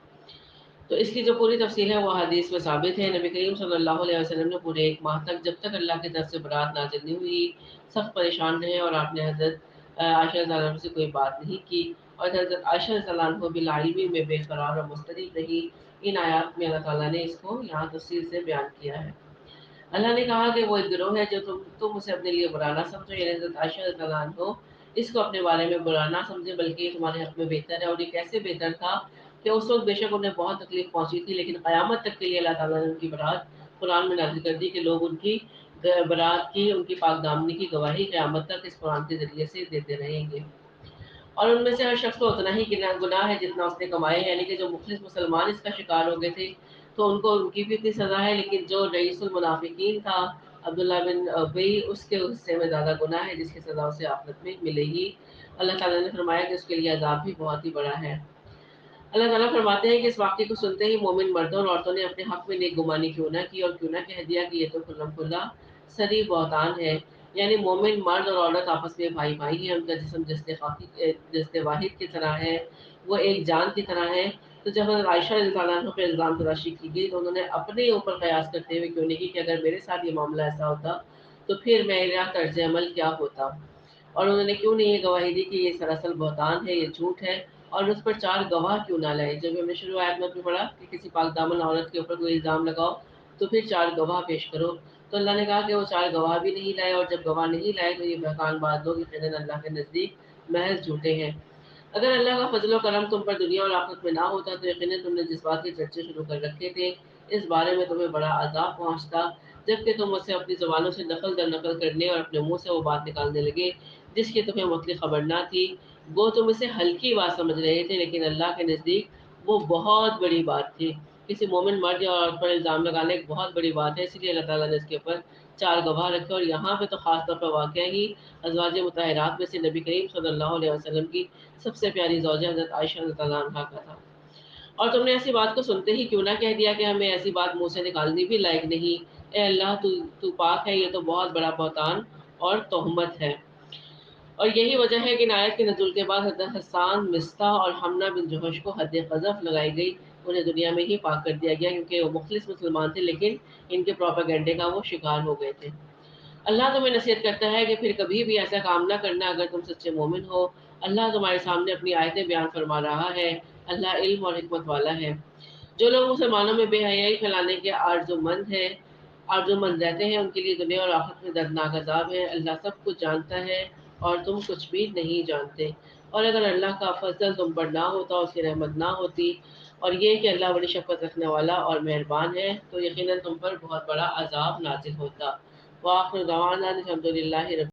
تو اس کی جو پوری تفصیل ہے وہ حدیث میں ثابت ہے۔ نبی کریم صلی اللہ علیہ وسلم نے پورے ایک ماہ تک جب تک اللہ کی طرف سے برات نازل نہیں ہوئی سخت پریشان رہے، اور آپ نے حضرت عائشہ رضی اللہ عنہ سے کوئی بات نہیں کی، اور حضرت عائشہ رضی اللہ عنہ بالعلمی میں بے قرار اور مضطرب رہی۔ ان آیات میں اللہ تعالیٰ نے اس کو یہاں تفصیل سے بیان کیا ہے۔ اللہ نے کہا کہ وہ ایک گروہ ہے جو تم اسے اپنے لیے برا نہ سمجھو، یعنی حضرت عائشہ رضی اللہ عنہ اس کو اپنے بارے میں برا نہ سمجھے بلکہ یہ تمہارے حق میں بہتر ہے۔ اور یہ کیسے بہتر تھا کہ اس وقت بے شک انہیں بہت تکلیف پہنچی تھی، لیکن قیامت تک کے لیے اللہ تعالیٰ نے ان کی برات قرآن میں نازل کر دی کہ لوگ ان کی برات کی، ان کی پاک دامنی کی گواہی قیامت تک اس قرآن کے ذریعے سے دیتے رہیں گے۔ اور ان میں سے ہر شخص کو اتنا ہی گناہ ہے جتنا اس نے کمائے، یعنی کہ جو مخلص مسلمان اس کا شکار ہو گئے تھے تو ان کو ان کی بھی اتنی سزا ہے، لیکن جو رئیس المنافقین تھا عبداللہ بن ابی، اس کے حصے میں زیادہ گناہ ہے جس کی سزا اسے آخرت میں ملے گی۔ اللہ تعالیٰ نے فرمایا کہ اس کے لیے عذاب بھی بہت ہی بڑا ہے۔ اللہ تعالیٰ فرماتے ہیں کہ اس واقعے کو سنتے ہی مومن مردوں اور عورتوں نے اپنے حق میں نیک گمانی کیوں نہ کی اور کیوں نہ کہہ دیا کہ یہ تو کھلم کھلا سری بہتان ہے، یعنی مومن مرد اور عورت آپس میں بھائی بھائی ہیں، ان کا جسم جسد واحد کی طرح ہے، وہ ایک جان کی طرح ہے۔ تو جب حضرت عائشہ رضی اللہ عنہ پہ الزام تراشی کی گئی تو انہوں نے اپنے اوپر قیاس کرتے ہوئے کیوں نہیں کی کہ اگر میرے ساتھ یہ معاملہ ایسا ہوتا تو پھر میرا طرز عمل کیا ہوتا، اور انہوں نے کیوں نہیں یہ گواہی دی کہ یہ سراسر بہتان ہے، یہ جھوٹ ہے، اور اس پر 4 گواہ کیوں نہ لائے۔ جب ہم نے شروع آیت میں پڑھا کہ کسی پاک دامن عورت کے اوپر کوئی الزام لگاؤ تو پھر 4 گواہ پیش کرو، تو اللہ نے کہا کہ وہ 4 گواہ بھی نہیں لائے، اور جب گواہ نہیں لائے تو یہ بہتان باز لوگ یقیناً اللہ کے نزدیک محض جھوٹے ہیں۔ اگر اللہ کا فضل و کرم تم پر دنیا اور آخرت میں نہ ہوتا تو یقیناً تم نے جس بات کے چرچے شروع کر رکھے تھے اس بارے میں تمہیں بڑا عذاب پہنچتا، جبکہ تم مجھ سے اپنی زبانوں سے نقل در نقل کرنے اور اپنے منہ سے وہ بات نکالنے لگے جس کی تمہیں مطلق خبر نہ تھی۔ وہ تم اسے ہلکی بات سمجھ رہے تھے، لیکن اللہ کے نزدیک وہ بہت بڑی بات تھی۔ کسی مومن مرد یا عورت پر الزام لگانا ایک بہت بڑی بات ہے، اس لیے اللہ تعالیٰ نے اس کے اوپر 4 گواہ رکھے، اور یہاں پہ تو خاص طور پر واقعہ ہی ازواج مطہرات میں سے نبی کریم صلی اللہ علیہ وسلم کی سب سے پیاری زوجہ حضرت عائشہ رضی اللہ عنہا کا تھا۔ اور تم نے ایسی بات کو سنتے ہی کیوں نہ کہہ دیا کہ ہمیں ایسی بات منہ سے نکالنی بھی لائق نہیں۔ اے اللہ، تو پاک ہے، یہ تو بہت بڑا بہتان اور تہمت ہے۔ اور یہی وجہ ہے کہ ان آیت کے نزول کے بعد حضرت حسان، مصطح اور حمنہ بن جوہش کو حد قذف لگائی گئی، انہیں دنیا میں ہی پاک کر دیا گیا کیونکہ وہ مخلص مسلمان تھے، لیکن ان کے پروپیگنڈے کا وہ شکار ہو گئے تھے۔ اللہ تمہیں نصیحت کرتا ہے کہ پھر کبھی بھی ایسا کام نہ کرنا اگر تم سچے مومن ہو۔ اللہ تمہارے سامنے اپنی آیتیں بیان فرما رہا ہے، اللہ علم اور حکمت والا ہے۔ جو لوگ مسلمانوں میں بے حیائی پھیلانے کے آرزو مند رہتے ہیں ان کے لیے دنیا اور آخرت میں دردناک عذاب ہے۔ اللہ سب کچھ جانتا ہے اور تم کچھ بھی نہیں جانتے۔ اور اگر اللہ کا فضل تم پر نہ ہوتا، اس کی رحمت نہ ہوتی، اور یہ کہ اللہ بڑی شفقت رکھنے والا اور مہربان ہے، تو یقیناً تم پر بہت بڑا عذاب نازل ہوتا۔ وآخر دعوانا الحمد للہ رب